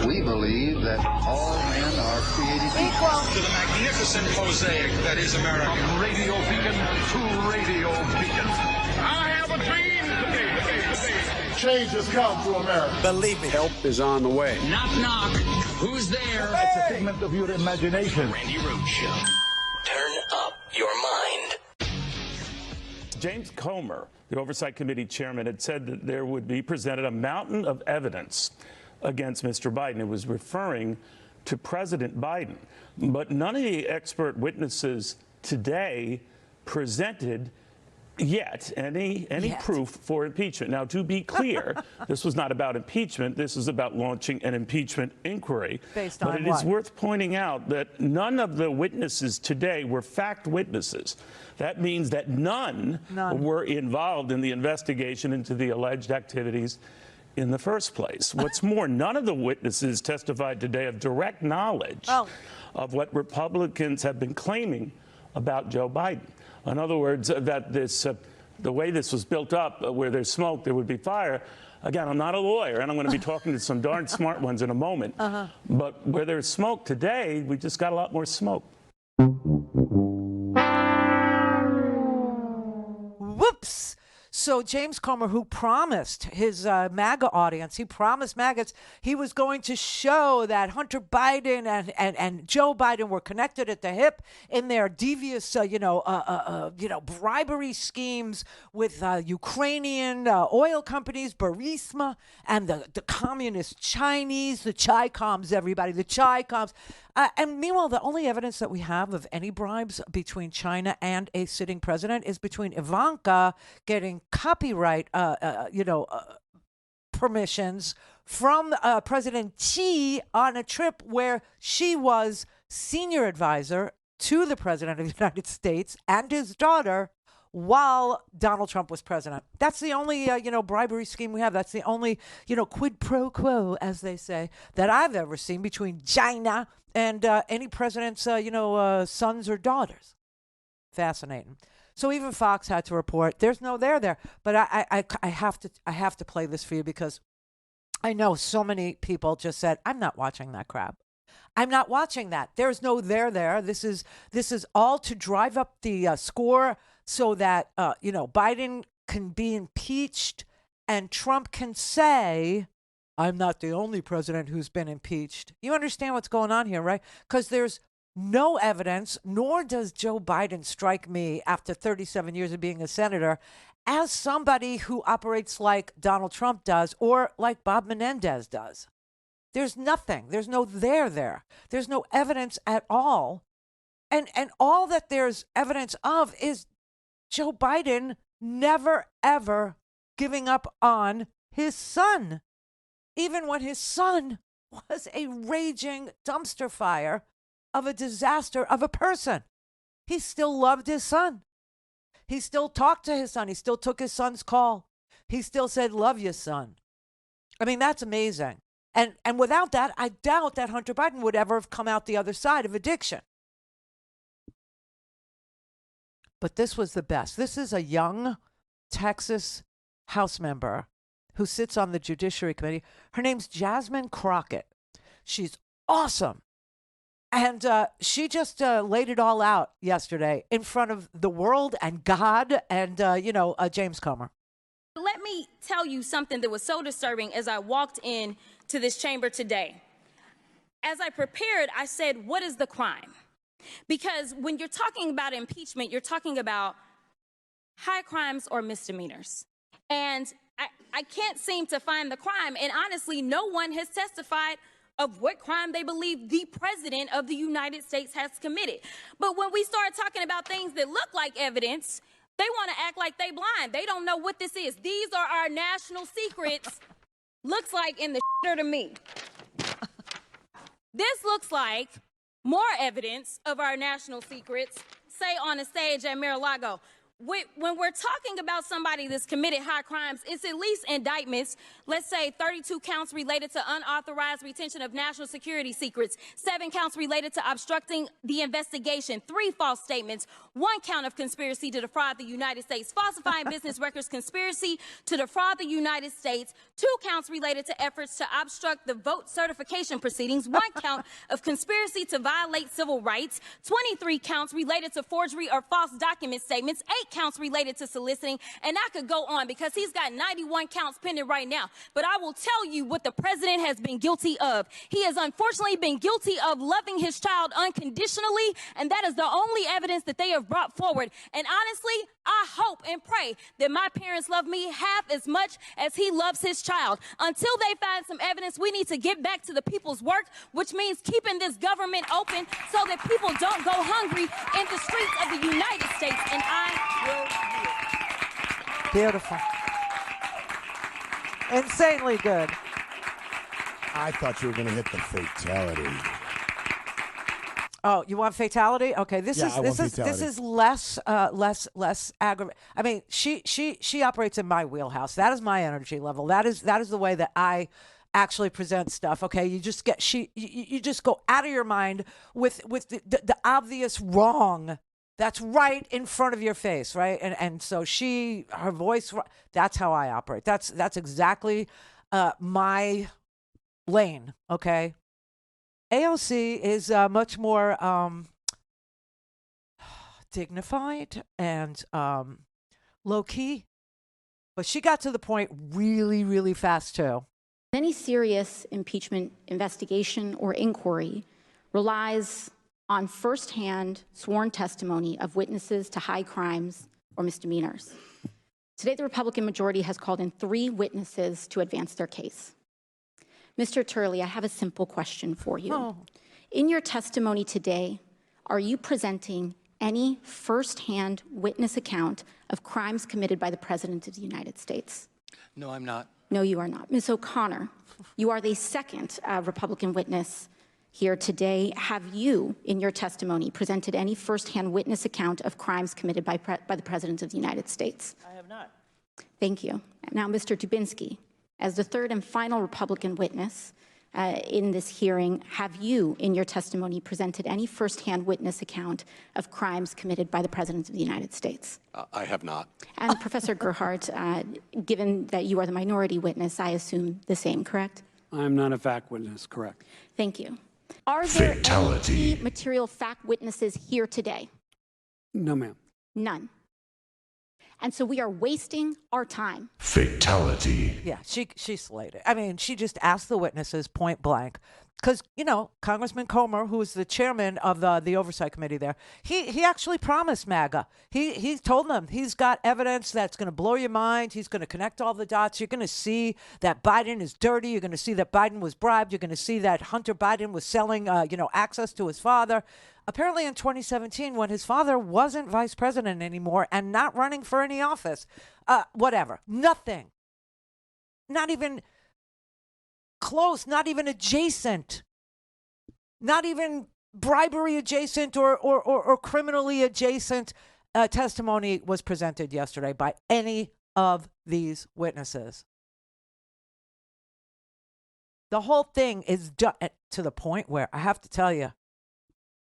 A: We believe that all men are created equal.
B: To the magnificent mosaic that is America.
C: From radio beacon to radio beacon. I have a dream today.
D: Change has come to America.
C: Believe me.
Q: Help is on the way.
G: Knock, knock. Who's there?
D: It's a figment of your imagination.
G: Randi Rhodes Show. Turn up your mind.
R: James Comer, the Oversight Committee chairman, had said that there would be presented a mountain of evidence against Mr. Biden. It was referring to President Biden. But none of the expert witnesses today presented yet any proof for impeachment. Now, to be clear, this was not about impeachment. This is about launching an impeachment inquiry.
L: Based on
R: what? But it is worth pointing out that none of the witnesses today were fact witnesses. That means that none were involved in the investigation into the alleged activities in the first place. What's more, none of the witnesses testified today of direct knowledge of what Republicans have been claiming about Joe Biden. In other words, that the way this was built up, where there's smoke, there would be fire. Again, I'm not a lawyer, and I'm going to be talking to some darn smart ones in a moment. But where there's smoke today, we just got a lot more smoke.
L: Whoops. So James Comer, who promised his MAGA audience, he promised MAGAs he was going to show that Hunter Biden and Joe Biden were connected at the hip in their devious, bribery schemes with Ukrainian oil companies, Burisma, and the communist Chinese, the Chi-Coms, everybody, the Chi-Coms. And meanwhile, the only evidence that we have of any bribes between China and a sitting president is between Ivanka getting copyright, permissions from President Xi on a trip where she was senior advisor to the president of the United States and his daughter while Donald Trump was president. That's the only, bribery scheme we have. That's the only, quid pro quo, as they say, that I've ever seen between China and any president's, sons or daughters. Fascinating. So even Fox had to report there's no there. But I have to play this for you because I know so many people just said, I'm not watching that crap. I'm not watching that. There's no there. This is all to drive up the score so that, Biden can be impeached and Trump can say, I'm not the only president who's been impeached. You understand what's going on here, right? Because there's no evidence, nor does Joe Biden strike me after 37 years of being a senator as somebody who operates like Donald Trump does or like Bob Menendez does. There's nothing. There's no there. There's no evidence at all. And all that there's evidence of is Joe Biden never, ever giving up on his son, even when his son was a raging dumpster fire of a disaster of a person. He still loved his son. He still talked to his son. He still took his son's call. He still said, love you, son. I mean, that's amazing. And without that, I doubt that Hunter Biden would ever have come out the other side of addiction. But this was the best. This is a young Texas House member who sits on the Judiciary Committee. Her name's Jasmine Crockett. She's awesome. And she just laid it all out yesterday in front of the world and God and, James Comer.
Q: Let me tell you something that was so disturbing as I walked in to this chamber today. As I prepared, I said, what is the crime? Because when you're talking about impeachment, you're talking about high crimes or misdemeanors. And I can't seem to find the crime. And honestly, no one has testified of what crime they believe the president of the United States has committed. But when we start talking about things that look like evidence, they want to act like they blind. They don't know what this is. These are our national secrets. Looks like in the shitter to me. This looks like more evidence of our national secrets, say on a stage at Mar-a-Lago. When we're talking about somebody that's committed high crimes, it's at least indictments. Let's say 32 counts related to unauthorized retention of national security secrets, 7 counts related to obstructing the investigation, 3 false statements, 1 count of conspiracy to defraud the United States, falsifying business records, conspiracy to defraud the United States, 2 counts related to efforts to obstruct the vote certification proceedings, 1 count of conspiracy to violate civil rights, 23 counts related to forgery or false document statements, 8 counts related to soliciting, and I could go on because he's got 91 counts pending right now. But I will tell you what the president has been guilty of. He has unfortunately been guilty of loving his child unconditionally, and that is the only evidence that they have brought forward. And honestly, I hope and pray that my parents love me half as much as he loves his child. Until they find some evidence, we need to get back to the people's work, which means keeping this government open so that people don't go hungry in the streets of the United States. And I
L: Beautiful. Insanely good.
N: I thought you were going to hit the fatality.
L: Oh, you want fatality? Okay, this is less aggravating. I mean, she operates in my wheelhouse. That is my energy level. That is the way that I actually present stuff. Okay, you just get you just go out of your mind with the obvious wrong that's right in front of your face, right? And so her voice, that's how I operate. That's exactly my lane, okay? AOC is much more dignified and low-key. But she got to the point really, really fast, too.
S: Any serious impeachment investigation or inquiry relies on firsthand sworn testimony of witnesses to high crimes or misdemeanors. Today, the Republican majority has called in 3 witnesses to advance their case. Mr. Turley, I have a simple question for you.
L: Oh.
S: In your testimony today, are you presenting any firsthand witness account of crimes committed by the President of the United States?
T: No, I'm not.
S: No, you are not. Ms. O'Connor, you are the second Republican witness here today. Have you, in your testimony, presented any firsthand witness account of crimes committed by the President of the United States?
F: I have not.
S: Thank you. Now, Mr. Dubinsky, as the third and final Republican witness in this hearing, have you, in your testimony, presented any firsthand witness account of crimes committed by the President of the United States?
T: I have not.
S: And Professor Gerhardt, given that you are the minority witness, I assume the same, correct?
U: I'm not a fact witness, correct.
S: Thank you. Are there
U: Fatality.
S: any material fact witnesses here today?
U: No, ma'am.
S: None. And so we are wasting our time.
U: Fatality.
L: Yeah, she slayed it. I mean, she just asked the witnesses point blank. Because, you know, Congressman Comer, who is the chairman of the Oversight Committee there, he actually promised MAGA. He told them he's got evidence that's going to blow your mind. He's going to connect all the dots. You're going to see that Biden is dirty. You're going to see that Biden was bribed. You're going to see that Hunter Biden was selling, access to his father. Apparently in 2017, when his father wasn't vice president anymore and not running for any office, whatever, nothing, not even close, not even adjacent, not even bribery adjacent or criminally adjacent testimony was presented yesterday by any of these witnesses. The whole thing is done to the point where I have to tell you,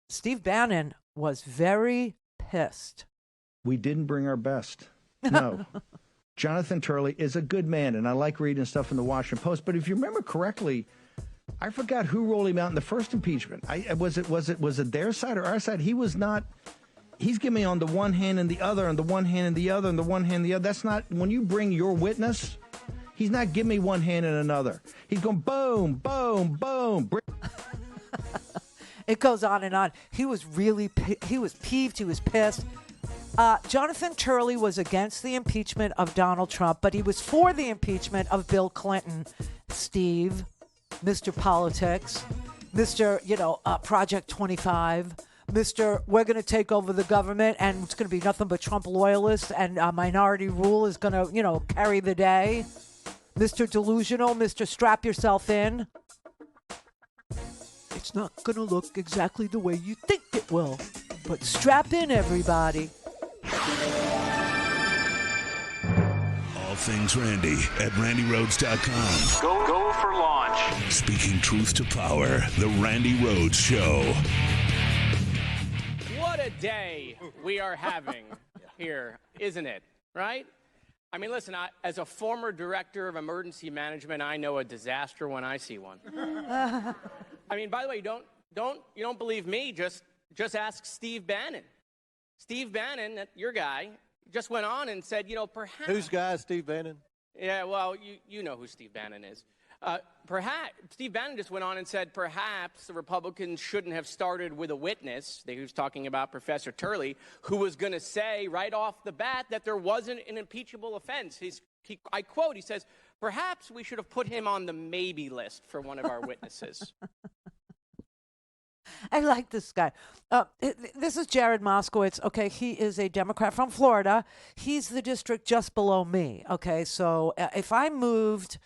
L: Steve Bannon was very pissed.
V: We didn't bring our best. No. Jonathan Turley is a good man, and I like reading stuff in the Washington Post. But if you remember correctly, I forgot who rolled him out in the first impeachment. Was it their side or our side? He was not. He's giving me on the one hand and the other, and the one hand and the other, and the one hand and the other. That's not when you bring your witness. He's not giving me one hand and another. He's going boom, boom, boom.
L: It goes on and on. He was peeved. He was pissed. Jonathan Turley was against the impeachment of Donald Trump, but he was for the impeachment of Bill Clinton. Steve, Mr. Politics, Mr. Project 25, Mr. We're going to take over the government and it's going to be nothing but Trump loyalists and minority rule is going to, carry the day. Mr. Delusional, Mr. Strap Yourself In. It's not going to look exactly the way you think it will, but strap in, everybody.
E: All things Randy at RandyRhodes.com.
B: Go for launch.
E: Speaking truth to power, the Randi Rhodes Show.
W: What a day we are having here, isn't it? Right? I mean, listen, as a former director of emergency management, I know a disaster when I see one. I mean, by the way, you don't believe me, just ask Steve Bannon. Steve Bannon, your guy, just went on and said, perhaps...
X: Whose guy is Steve Bannon?
W: Yeah, well, you know who Steve Bannon is. Perhaps Steve Bannon just went on and said perhaps the Republicans shouldn't have started with a witness. He was talking about Professor Turley, who was going to say right off the bat that there wasn't an impeachable offense. I quote, he says, perhaps we should have put him on the maybe list for one of our witnesses.
L: I like this guy. This is Jared Moskowitz. Okay, he is a Democrat from Florida. He's the district just below me. Okay, so if I moved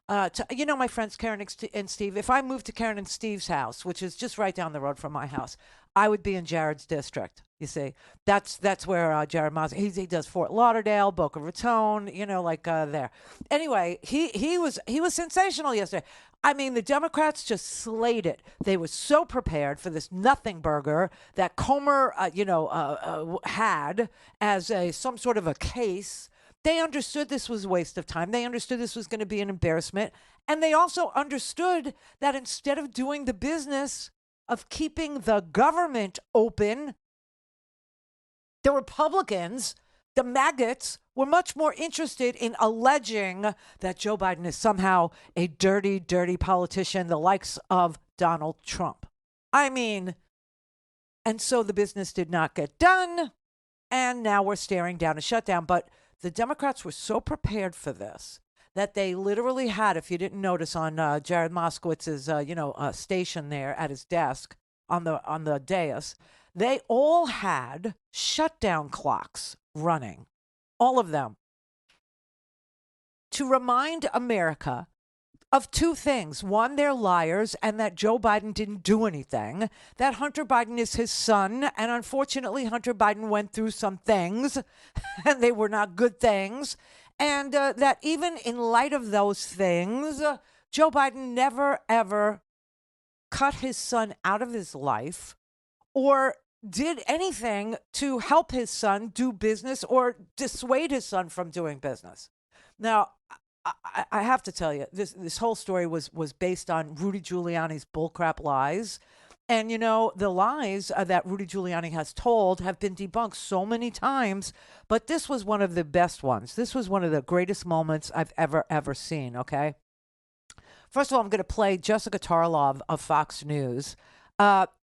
L: to, my friends Karen and Steve, if I moved to Karen and Steve's house, which is just right down the road from my house, I would be in Jared's district. You see, that's where Jared Moskowitz, he does Fort Lauderdale, Boca Raton, there. Anyway, he was sensational yesterday. I mean, the Democrats just slayed it. They were so prepared for this nothing burger that Comer, had as some sort of a case. They understood this was a waste of time. They understood this was going to be an embarrassment. And they also understood that instead of doing the business of keeping the government open, the Republicans, the maggots, were much more interested in alleging that Joe Biden is somehow a dirty, dirty politician, the likes of Donald Trump. I mean, and so the business did not get done, and now we're staring down a shutdown. But the Democrats were so prepared for this that they literally had, if you didn't notice, on Jared Moskowitz's station there at his desk on the dais, they all had shutdown clocks running, all of them, to remind America of two things. One, they're liars, and that Joe Biden didn't do anything, that Hunter Biden is his son, and unfortunately Hunter Biden went through some things, and they were not good things, and that even in light of those things, Joe Biden never, ever cut his son out of his life or did anything to help his son do business or dissuade his son from doing business. Now, I have to tell you, this whole story was based on Rudy Giuliani's bullcrap lies. And, the lies that Rudy Giuliani has told have been debunked so many times, but this was one of the best ones. This was one of the greatest moments I've ever seen, okay? First of all, I'm going to play Jessica Tarlov of Fox News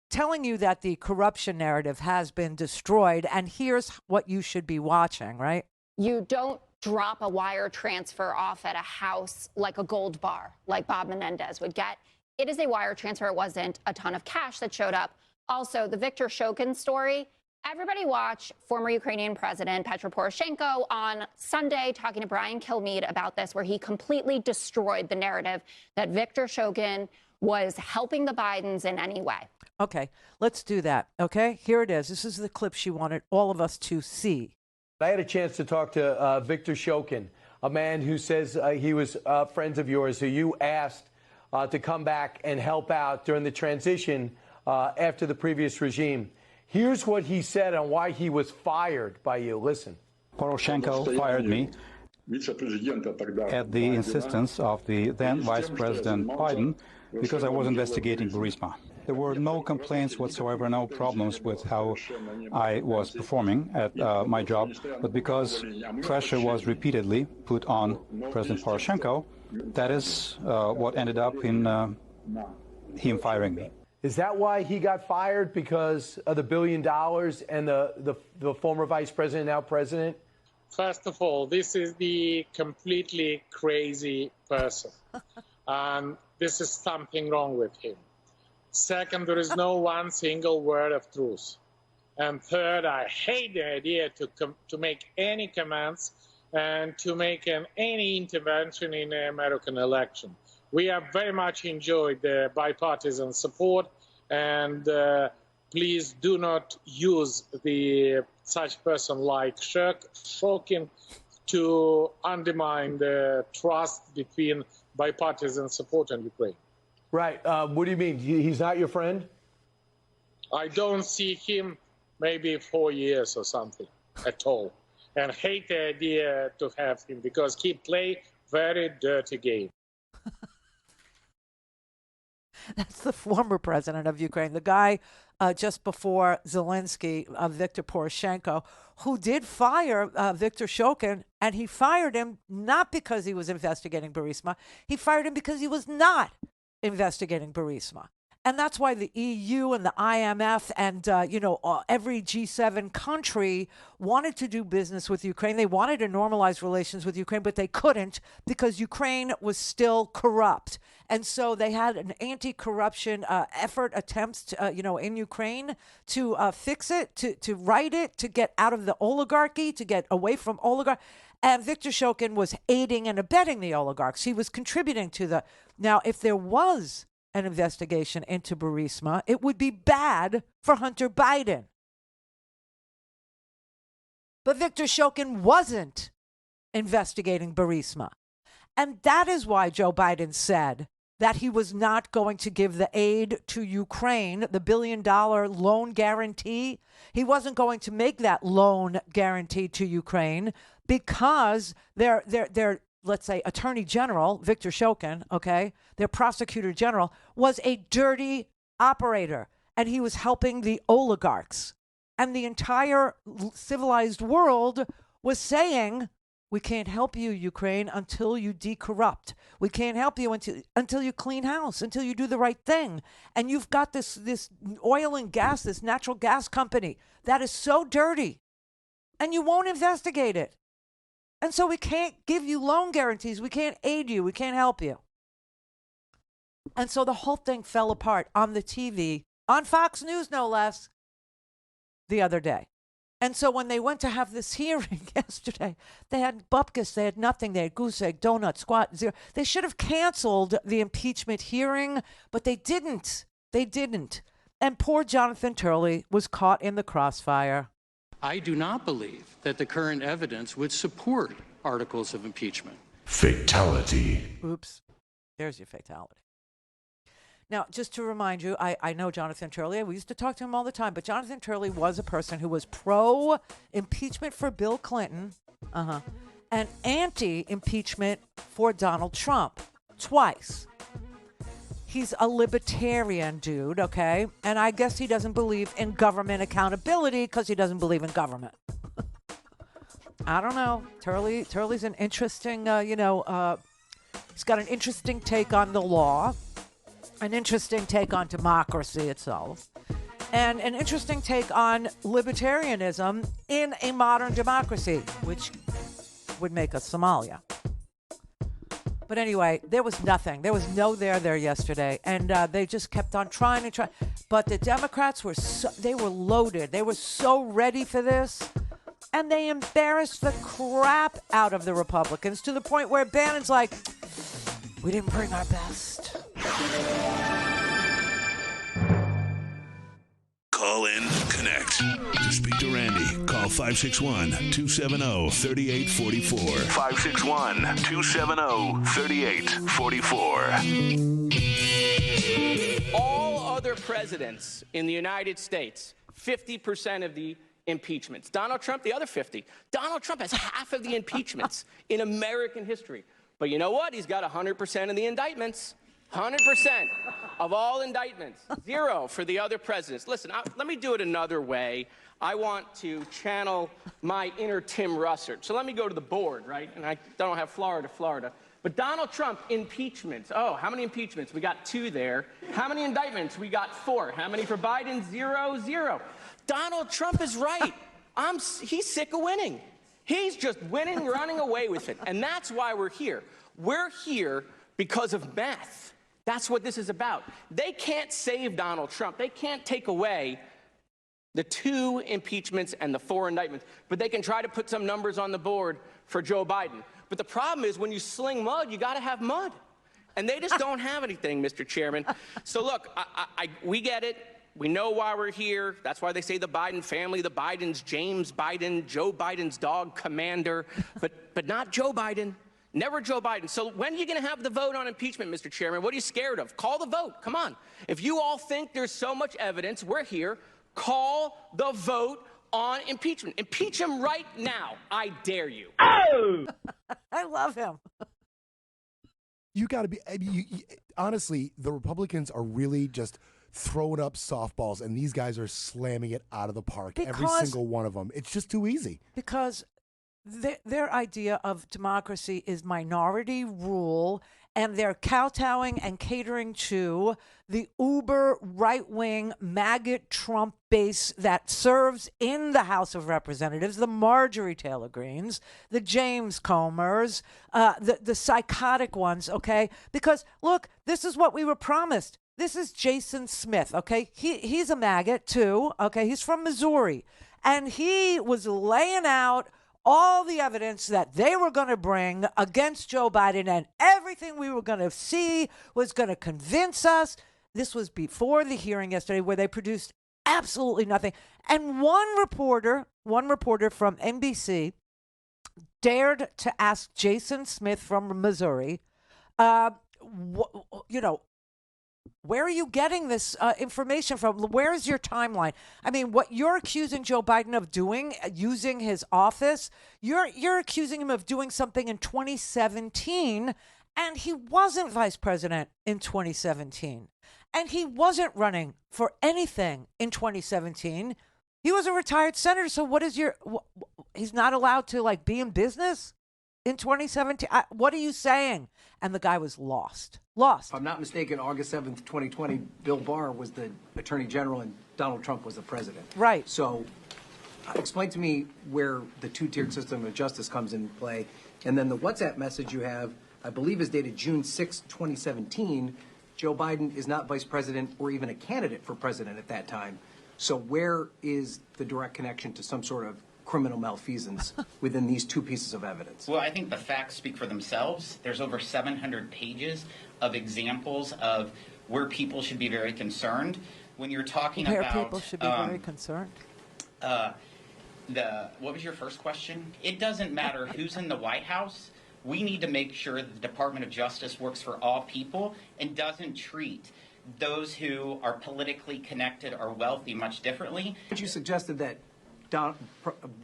L: telling you that the corruption narrative has been destroyed, and here's what you should be watching, right?
I: You don't drop a wire transfer off at a house like a gold bar, like Bob Menendez would get. It is a wire transfer. It wasn't a ton of cash that showed up. Also, the Viktor Shokin story. Everybody watch former Ukrainian President Petro Poroshenko on Sunday talking to Brian Kilmeade about this, where he completely destroyed the narrative that Viktor Shokin was helping the Bidens in any way.
L: Okay, let's do that. Okay, here it is. This is the clip she wanted all of us to see.
J: I had a chance to talk to Viktor Shokin, a man who says he was friends of yours, who you asked to come back and help out during the transition after the previous regime. Here's what he said on why he was fired by you. Listen.
T: Poroshenko fired me at the insistence of the then Vice President Biden because I was investigating Burisma. There were no complaints whatsoever, no problems with how I was performing at my job, but because pressure was repeatedly put on President Poroshenko, that is what ended up in him firing me.
J: Is that why he got fired, because of the $1 billion and the former vice president, now president?
X: First of all, this is the completely crazy person. And this is something wrong with him. Second, there is no one single word of truth. And third, I hate the idea to make any comments and to make any intervention in the American election. We have very much enjoyed the bipartisan support, and please do not use such person like Shokin to undermine the trust between bipartisan support in Ukraine.
J: Right. What do you mean? He's not your friend?
X: I don't see him maybe 4 years or something at all, and hate the idea to have him because he play very dirty game.
L: That's the former president of Ukraine, the guy just before Zelensky, Viktor Poroshenko, who did fire Viktor Shokin, and he fired him not because he was investigating Burisma. He fired him because he was not investigating Burisma. And that's why the EU and the IMF and, every G7 country wanted to do business with Ukraine. They wanted to normalize relations with Ukraine, but they couldn't because Ukraine was still corrupt. And so they had an anti-corruption attempts, in Ukraine to fix it, to right it, to get out of the oligarchy, to get away from oligarchy. And Viktor Shokin was aiding and abetting the oligarchs. He was contributing to the... Now, if there was an investigation into Burisma, it would be bad for Hunter Biden. But Viktor Shokin wasn't investigating Burisma. And that is why Joe Biden said that he was not going to give the aid to Ukraine, the $1 billion loan guarantee. He wasn't going to make that loan guarantee to Ukraine because their let's say, Attorney General, Viktor Shokin, okay, their prosecutor general, was a dirty operator, and he was helping the oligarchs. And the entire civilized world was saying We can't help you, Ukraine, until you decorrupt. We can't help you until you clean house, until you do the right thing. And you've got this oil and gas, this natural gas company that is so dirty, and you won't investigate it. And so we can't give you loan guarantees. We can't aid you. We can't help you. And so the whole thing fell apart on the TV, on Fox News, no less, the other day. And so when they went to have this hearing yesterday, they had bupkis, they had nothing. They had goose egg, donut, squat, zero. They should have canceled the impeachment hearing, but they didn't. They didn't. And poor Jonathan Turley was caught in the crossfire.
H: I do not believe that the current evidence would support articles of impeachment.
U: Fatality.
L: Oops. There's your fatality. Now, just to remind you, I know Jonathan Turley. We used to talk to him all the time, but Jonathan Turley was a person who was pro-impeachment for Bill Clinton and anti-impeachment for Donald Trump twice. He's a libertarian dude, okay? And I guess he doesn't believe in government accountability because he doesn't believe in government. I don't know. Turley's an interesting, he's got an interesting take on the law. An interesting take on democracy itself, and an interesting take on libertarianism in a modern democracy, which would make us Somalia. But anyway, there was nothing. There was no there yesterday, and they just kept on trying and trying. But the Democrats were they were loaded. They were so ready for this, and they embarrassed the crap out of the Republicans to the point where Bannon's like, "We didn't bring our best."
E: Call in, connect. To speak to Randi, call 561-270-3844. 561-270-3844.
W: All other presidents in the United States, 50% of the impeachments. Donald Trump, the other 50. Donald Trump has half of the impeachments in American history. But you know what? He's got 100% of the indictments. 100% of all indictments. 0 for the other presidents. Listen, let me do it another way. I want to channel my inner Tim Russert. So let me go to the board, right? And I don't have Florida. But Donald Trump, impeachments. Oh, how many impeachments? We got 2 there. How many indictments? We got 4. How many for Biden? 0. Donald Trump is right. He's sick of winning. He's just winning, running away with it. And that's why we're here. We're here because of meth. That's what this is about. They can't save Donald Trump. They can't take away the 2 impeachments and the 4 indictments, but they can try to put some numbers on the board for Joe Biden. But the problem is when you sling mud, you got to have mud. And they just don't have anything, Mr. Chairman. So look, we get it. We know why we're here. That's why they say the Biden family, the Bidens, James Biden, Joe Biden's dog, Commander, but not Joe Biden. Never Joe Biden. So when are you going to have the vote on impeachment, Mr. Chairman? What are you scared of? Call the vote. Come on. If you all think there's so much evidence, we're here. Call the vote on impeachment. Impeach him right now. I dare you.
L: Oh! I love him.
N: You got to be, honestly, the Republicans are really just throwing up softballs, and these guys are slamming it out of the park. Every single one of them. It's just too easy.
L: Because their idea of democracy is minority rule, and they're kowtowing and catering to the uber right-wing maggot Trump base that serves in the House of Representatives, the Marjorie Taylor Greens, the James Comers, the psychotic ones, okay? Because, look, this is what we were promised. This is Jason Smith, okay? He's a maggot, too, okay? He's from Missouri. And he was laying out all the evidence that they were going to bring against Joe Biden, and everything we were going to see was going to convince us. This was before the hearing yesterday where they produced absolutely nothing. And one reporter from NBC dared to ask Jason Smith from Missouri, where are you getting this information from? Where is your timeline? I mean, what you're accusing Joe Biden of doing, using his office, you're accusing him of doing something in 2017, and he wasn't vice president in 2017. And he wasn't running for anything in 2017. He was a retired senator, so what is he's not allowed to, be in business? in 2017? What are you saying? And the guy was lost. Lost.
K: If I'm not mistaken, August 7th, 2020, Bill Barr was the Attorney General and Donald Trump was the president.
L: Right.
K: So explain to me where the two-tiered system of justice comes into play. And then the WhatsApp message you have, I believe, is dated June 6, 2017. Joe Biden is not vice president or even a candidate for president at that time. So where is the direct connection to some sort of criminal malfeasance within these two pieces of evidence?
M: Well, I think the facts speak for themselves. There's over 700 pages of examples of where people should be very concerned. When you're talking
L: where
M: about...
L: people should be very concerned?
M: What was your first question? It doesn't matter who's in the White House. We need to make sure that the Department of Justice works for all people and doesn't treat those who are politically connected or wealthy much differently.
K: You suggested that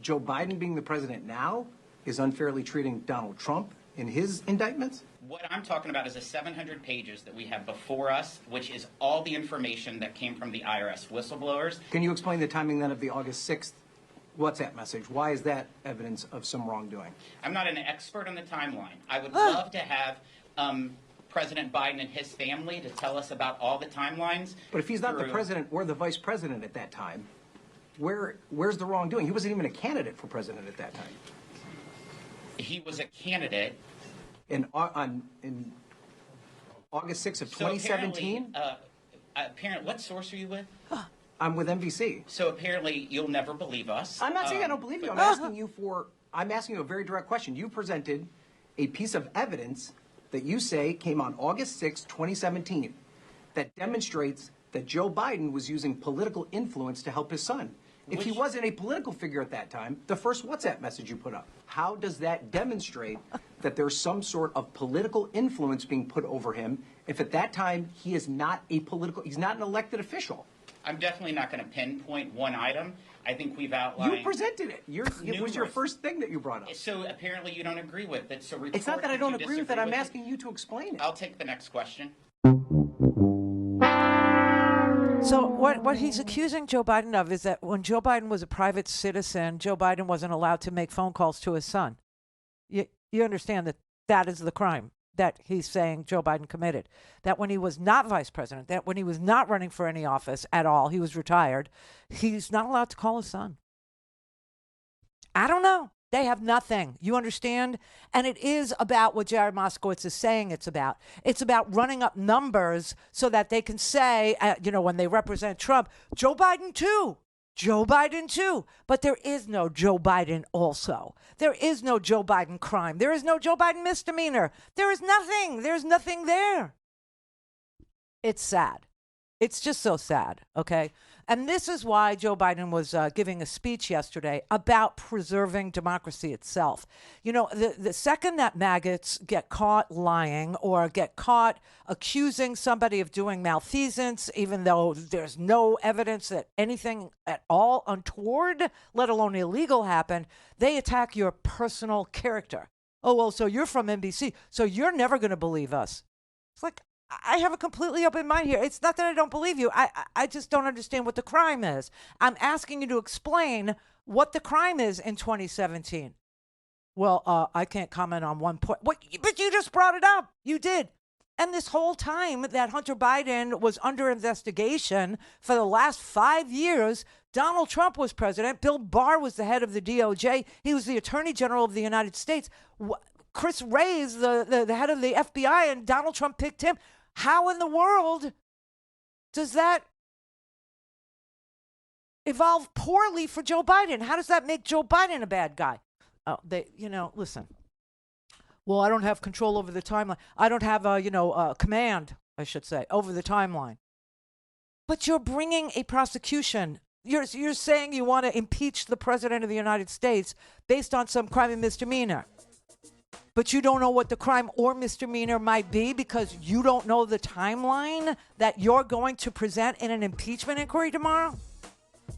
K: Joe Biden being the president now is unfairly treating Donald Trump in his indictments?
M: What I'm talking about is the 700 pages that we have before us, which is all the information that came from the IRS whistleblowers.
K: Can you explain the timing then of the August 6th WhatsApp message? Why is that evidence of some wrongdoing?
M: I'm not an expert on the timeline. I would love to have President Biden and his family to tell us about all the timelines.
K: But if he's not the president or the vice president at that time, where's the wrongdoing? He wasn't even a candidate for president at that time.
M: He was a candidate.
K: In August 6th of 2017?
M: Apparently, what source are you with?
K: I'm with NBC.
M: So apparently you'll never believe us.
K: I'm not saying I don't believe you. I'm asking you a very direct question. You presented a piece of evidence that you say came on August 6, 2017, that demonstrates that Joe Biden was using political influence to help his son. If he wasn't a political figure at that time, the first WhatsApp message you put up, how does that demonstrate that there's some sort of political influence being put over him if at that time he is not he's not an elected official?
M: I'm definitely not going to pinpoint one item. I think we've outlined...
K: You presented it. It was your first thing that you brought up.
M: So apparently you don't agree with it. So
K: it's not that I don't agree with it. I'm asking you to explain it.
M: I'll take the next question.
L: So what he's accusing Joe Biden of is that when Joe Biden was a private citizen, Joe Biden wasn't allowed to make phone calls to his son. You understand that that is the crime that he's saying Joe Biden committed. That when he was not vice president, that when he was not running for any office at all, he was retired, he's not allowed to call his son. I don't know. They have nothing. You understand? And it is about what Jared Moskowitz is saying it's about. It's about running up numbers so that they can say, when they represent Trump, Joe Biden too. Joe Biden too. But there is no Joe Biden also. There is no Joe Biden crime. There is no Joe Biden misdemeanor. There is nothing. There's nothing there. It's sad. It's just so sad, okay? And this is why Joe Biden was giving a speech yesterday about preserving democracy itself. You know, the second that maggots get caught lying or get caught accusing somebody of doing malfeasance, even though there's no evidence that anything at all untoward, let alone illegal, happened, they attack your personal character. Oh, well, so you're from NBC, so you're never going to believe us. It's like, I have a completely open mind here. It's not that I don't believe you. I just don't understand what the crime is. I'm asking you to explain what the crime is in 2017. Well, I can't comment on one point. But you just brought it up. You did. And this whole time that Hunter Biden was under investigation for the last 5 years, Donald Trump was president. Bill Barr was the head of the DOJ. He was the Attorney General of the United States. Chris Wray's the head of the FBI, and Donald Trump picked him. How in the world does that evolve poorly for Joe Biden? How does that make Joe Biden a bad guy? Oh, listen. Well, I don't have control over the timeline. I don't have, command, I should say, over the timeline. But you're bringing a prosecution. You're saying you want to impeach the president of the United States based on some crime and misdemeanor. But you don't know what the crime or misdemeanor might be because you don't know the timeline that you're going to present in an impeachment inquiry tomorrow?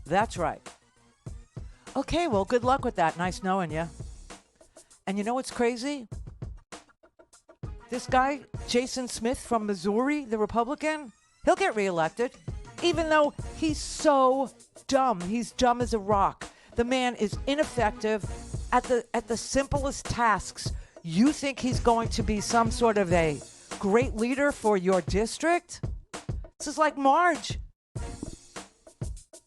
L: That's right. Okay, well, good luck with that. Nice knowing you. And you know what's crazy? This guy, Jason Smith from Missouri, the Republican, he'll get reelected, even though he's so dumb. He's dumb as a rock. The man is ineffective at the simplest tasks. You think he's going to be some sort of a great leader for your district? This is like Marge.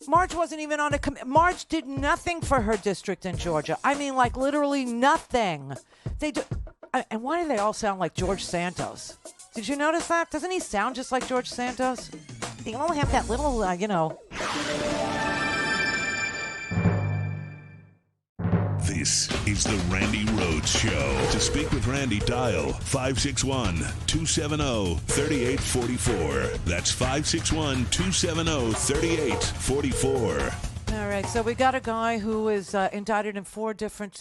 L: Marge wasn't even on a Marge did nothing for her district in Georgia. I mean, like literally nothing. They do. And why do they all sound like George Santos? Did you notice that? Doesn't he sound just like George Santos? They all have that little,
E: This is the Randi Rhodes Show. To speak with Randi, dial 561-270-3844. That's 561-270-3844.
L: All right, so we got a guy who is indicted in four different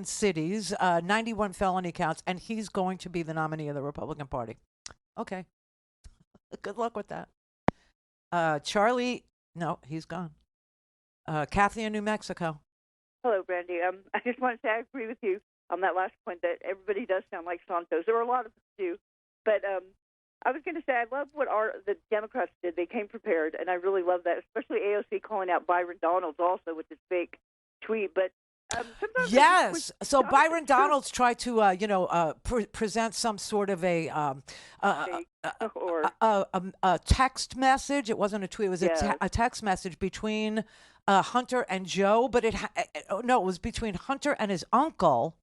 L: cities, 91 felony counts, and he's going to be the nominee of the Republican Party. Okay. Good luck with that. Charlie, no, he's gone. Kathy in New Mexico.
A: Hello, Randi. I just want to say I agree with you on that last point that everybody does sound like Santos, or a lot of them do. But I was going to say I love what the Democrats did. They came prepared, and I really love that, especially AOC calling out Byron Donalds also with his fake tweet. But
L: yes. So Byron Donalds tried to, present some sort of a text message. It wasn't a tweet. It was a text message between Hunter and Joe, but it was between Hunter and his uncle,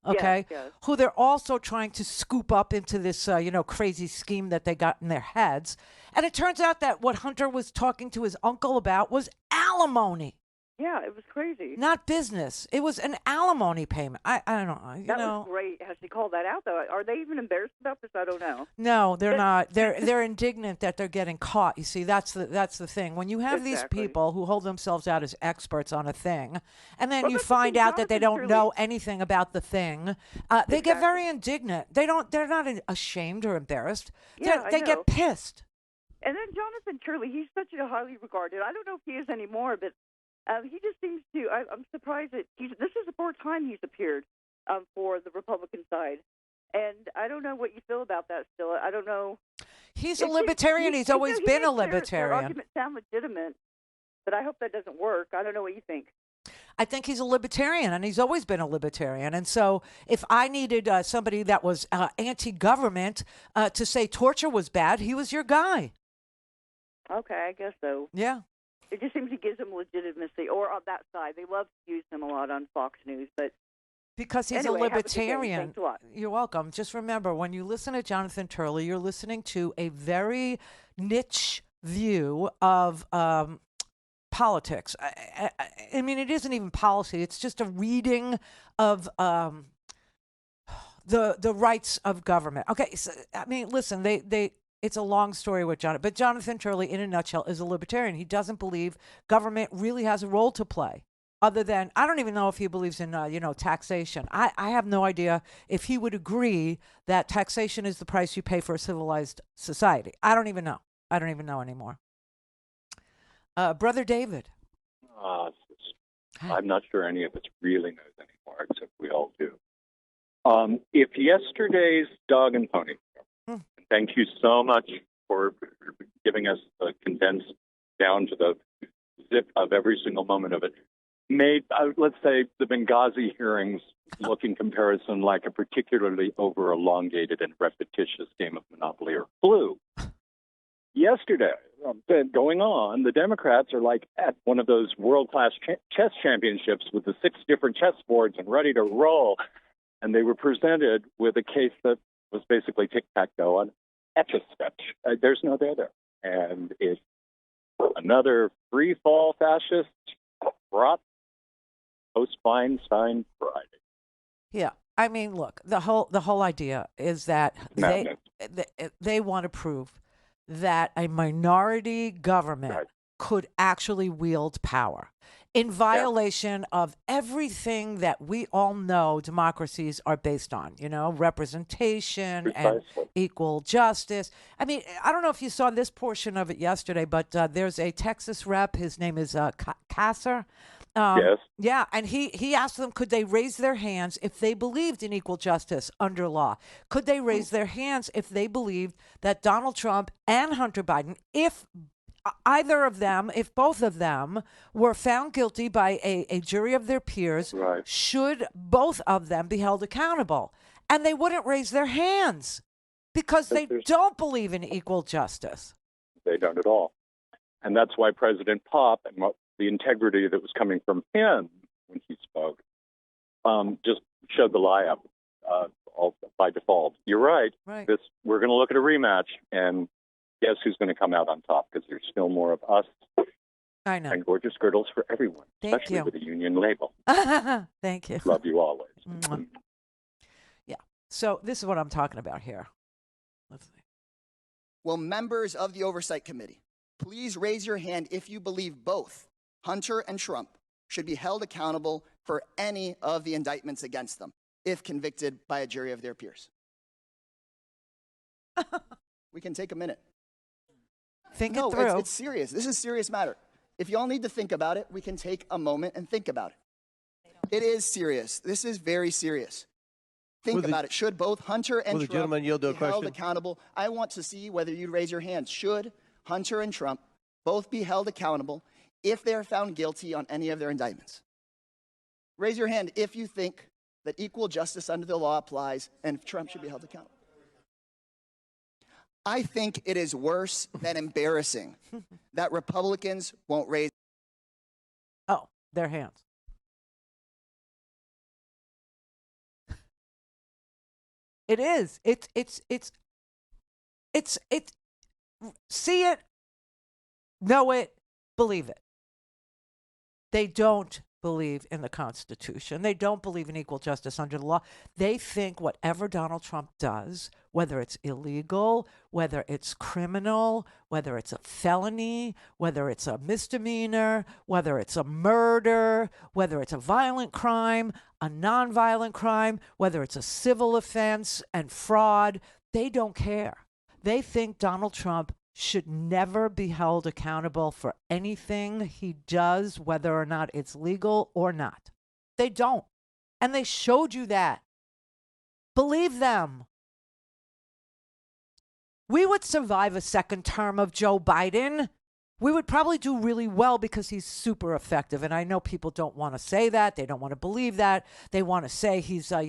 L: who they're also trying to scoop up into this, crazy scheme that they got in their heads. And it turns out that what Hunter was talking to his uncle about was alimony.
A: Yeah, it was crazy.
L: Not business. It was an alimony payment. I don't know.
A: That was great. Has she called that out, though? Are they even embarrassed about this? I don't know.
L: No, they're not. They're indignant that they're getting caught. You see, that's the thing. When you have these people who hold themselves out as experts on a thing, and then you find out that they don't know anything about the thing, they get very indignant. They're not ashamed or embarrassed. They get pissed.
A: And then Jonathan Turley, he's such a highly regarded. I don't know if he is anymore, but he just seems to. I'm surprised that this is the fourth time he's appeared for the Republican side, and I don't know what you feel about that. Still, I don't know.
L: He's a libertarian. He's always been a libertarian.
A: Their arguments sound legitimate, but I hope that doesn't work. I don't know what you think.
L: I think he's a libertarian, and he's always been a libertarian. And so if I needed somebody that was anti-government to say torture was bad, he was your guy.
A: Okay, I guess so.
L: Yeah.
A: It just seems he gives them legitimacy, or on that side. They love to use him a lot on Fox News, but
L: because he's
A: anyway,
L: a libertarian.
A: Thanks a lot.
L: You're welcome. Just remember, when you listen to Jonathan Turley, you're listening to a very niche view of politics. I mean, it isn't even policy. It's just a reading of the rights of government. Okay, so, I mean, listen, it's a long story with Jonathan, but Jonathan Turley, in a nutshell, is a libertarian. He doesn't believe government really has a role to play, other than, I don't even know if he believes in, taxation. I have no idea if he would agree that taxation is the price you pay for a civilized society. I don't even know. I don't even know anymore. Brother David.
C: I'm not sure any of us really knows anymore, except we all do. If yesterday's dog and pony, thank you so much for giving us a condensed down to the zip of every single moment of it, made, let's say, the Benghazi hearings look in comparison like a particularly over-elongated and repetitious game of Monopoly or Clue. Yesterday, going on, the Democrats are like at one of those world-class chess championships with the 6 different chessboards and ready to roll. And they were presented with a case that was basically tic-tac-toe on Etch-a-Sketch. There's no there. And it's another free-fall fascist brought post-Feinstein Friday.
L: Yeah. I mean, look, the whole idea is that they want to prove that a minority government could actually wield power in violation of everything that we all know democracies are based on, representation and equal justice. I mean, I don't know if you saw this portion of it yesterday, but there's a Texas rep. His name is Kasser.
C: Yes.
L: Yeah, and he asked them, could they raise their hands if they believed in equal justice under law? Could they raise their hands if they believed that Donald Trump and Hunter Biden, if either of them, if both of them were found guilty by a jury of their peers, should both of them be held accountable? And they wouldn't raise their hands because they don't believe in equal justice.
C: They don't at all. And that's why President Pop and the integrity that was coming from him when he spoke just showed the lie up all by default. You're right. We're going to look at a rematch, and guess who's going to come out on top? Because there's still more of us.
L: I know.
C: And gorgeous girdles for everyone, especially with a union label.
L: Thank you.
C: Love you always.
L: Yeah. So this is what I'm talking about here. Let's see.
D: Will members of the Oversight Committee please raise your hand if you believe both Hunter and Trump should be held accountable for any of the indictments against them if convicted by a jury of their peers? We can take a minute.
L: Think it through.
D: It's serious. This is a serious matter. If you all need to think about it, we can take a moment and think about it. It is serious. This is very serious. Think about it. Should both Hunter and Trump be held accountable? I want to see whether you'd raise your hands. Should Hunter and Trump both be held accountable if they are found guilty on any of their indictments? Raise your hand if you think that equal justice under the law applies and Trump should be held accountable. I think it is worse than embarrassing that Republicans won't raise
L: their hands. It is. It's see it, know it, believe it. They don't believe in the Constitution. They don't believe in equal justice under the law. They think whatever Donald Trump does, whether it's illegal, whether it's criminal, whether it's a felony, whether it's a misdemeanor, whether it's a murder, whether it's a violent crime, a nonviolent crime, whether it's a civil offense and fraud, they don't care. They think Donald Trump should never be held accountable for anything he does, whether or not it's legal or not. They don't. And they showed you that. Believe them. We would survive a second term of Joe Biden. We would probably do really well because he's super effective. And I know people don't want to say that. They don't want to believe that. They want to say he's, 3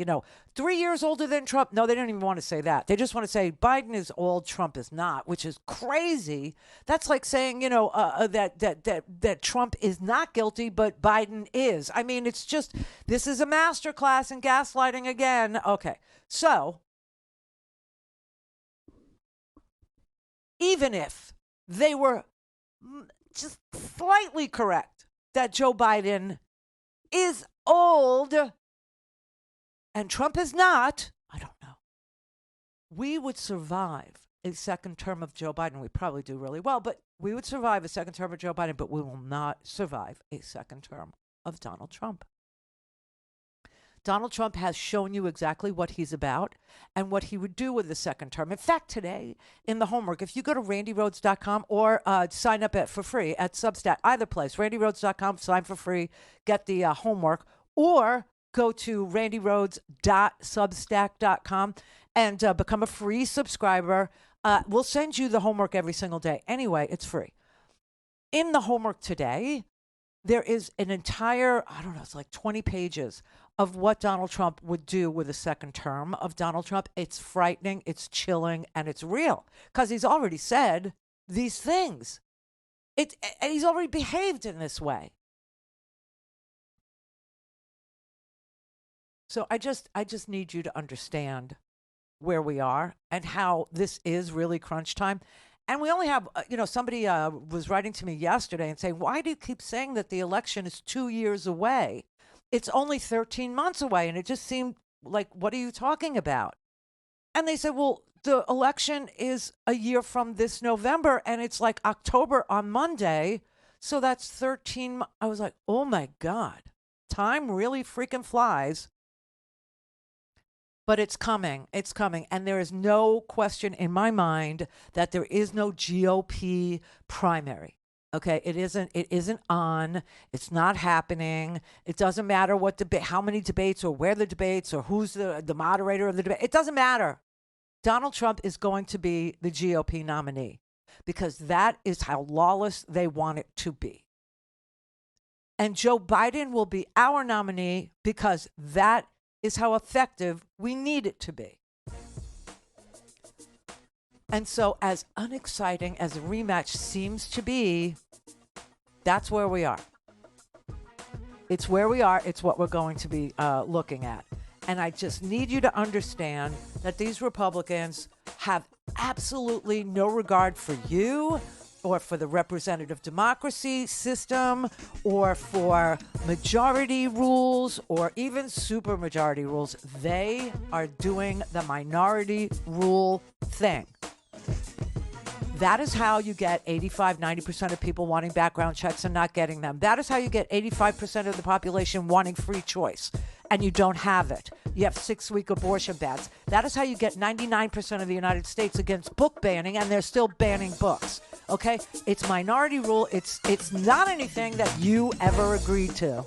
L: years older than Trump. No, they don't even want to say that. They just want to say Biden is old, Trump is not, which is crazy. That's like saying, that Trump is not guilty, but Biden is. I mean, it's just, this is a masterclass in gaslighting again. Okay, so even if they were just slightly correct that Joe Biden is old and Trump is not, I don't know, we would survive a second term of Joe Biden. We probably do really well, but we would survive a second term of Joe Biden, but we will not survive a second term of Donald Trump. Donald Trump has shown you exactly what he's about and what he would do with the second term. In fact, today in the homework, if you go to randyrhodes.com or sign up for free at Substack, either place, randyrhodes.com, sign for free, get the homework, or go to randyrhodes.substack.com and become a free subscriber. We'll send you the homework every single day. Anyway, it's free. In the homework today, there is an entire, it's like 20 pages of what Donald Trump would do with a second term of Donald Trump. It's frightening, it's chilling, and it's real because he's already said these things. And he's already behaved in this way. So I just need you to understand where we are and how this is really crunch time. And we only have, somebody was writing to me yesterday and saying, why do you keep saying that the election is 2 years away? It's only 13 months away. And it just seemed like, what are you talking about? And they said, well, the election is a year from this November and it's like October on Monday. So that's 13. I was like, oh my God, time really freaking flies. But it's coming. It's coming. And there is no question in my mind that there is no GOP primary. Okay, it isn't on. It's not happening. It doesn't matter what debate, how many debates or where the debates or who's the moderator of the debate. It doesn't matter. Donald Trump is going to be the GOP nominee. because that is how lawless they want it to be. And Joe Biden will be our nominee because that is how effective we need it to be. And so as unexciting as a rematch seems to be, that's where we are. It's where we are. It's what we're going to be looking at. And I just need you to understand that these Republicans have absolutely no regard for you or for the representative democracy system or for majority rules or even supermajority rules. They are doing the minority rule thing. That is how you get 85, 90% of people wanting background checks and not getting them. That is how you get 85% of the population wanting free choice, and you don't have it. You have 6-week abortion bans. That is how you get 99% of the United States against book banning, and they're still banning books. Okay? It's minority rule. It's not anything that you ever agreed to.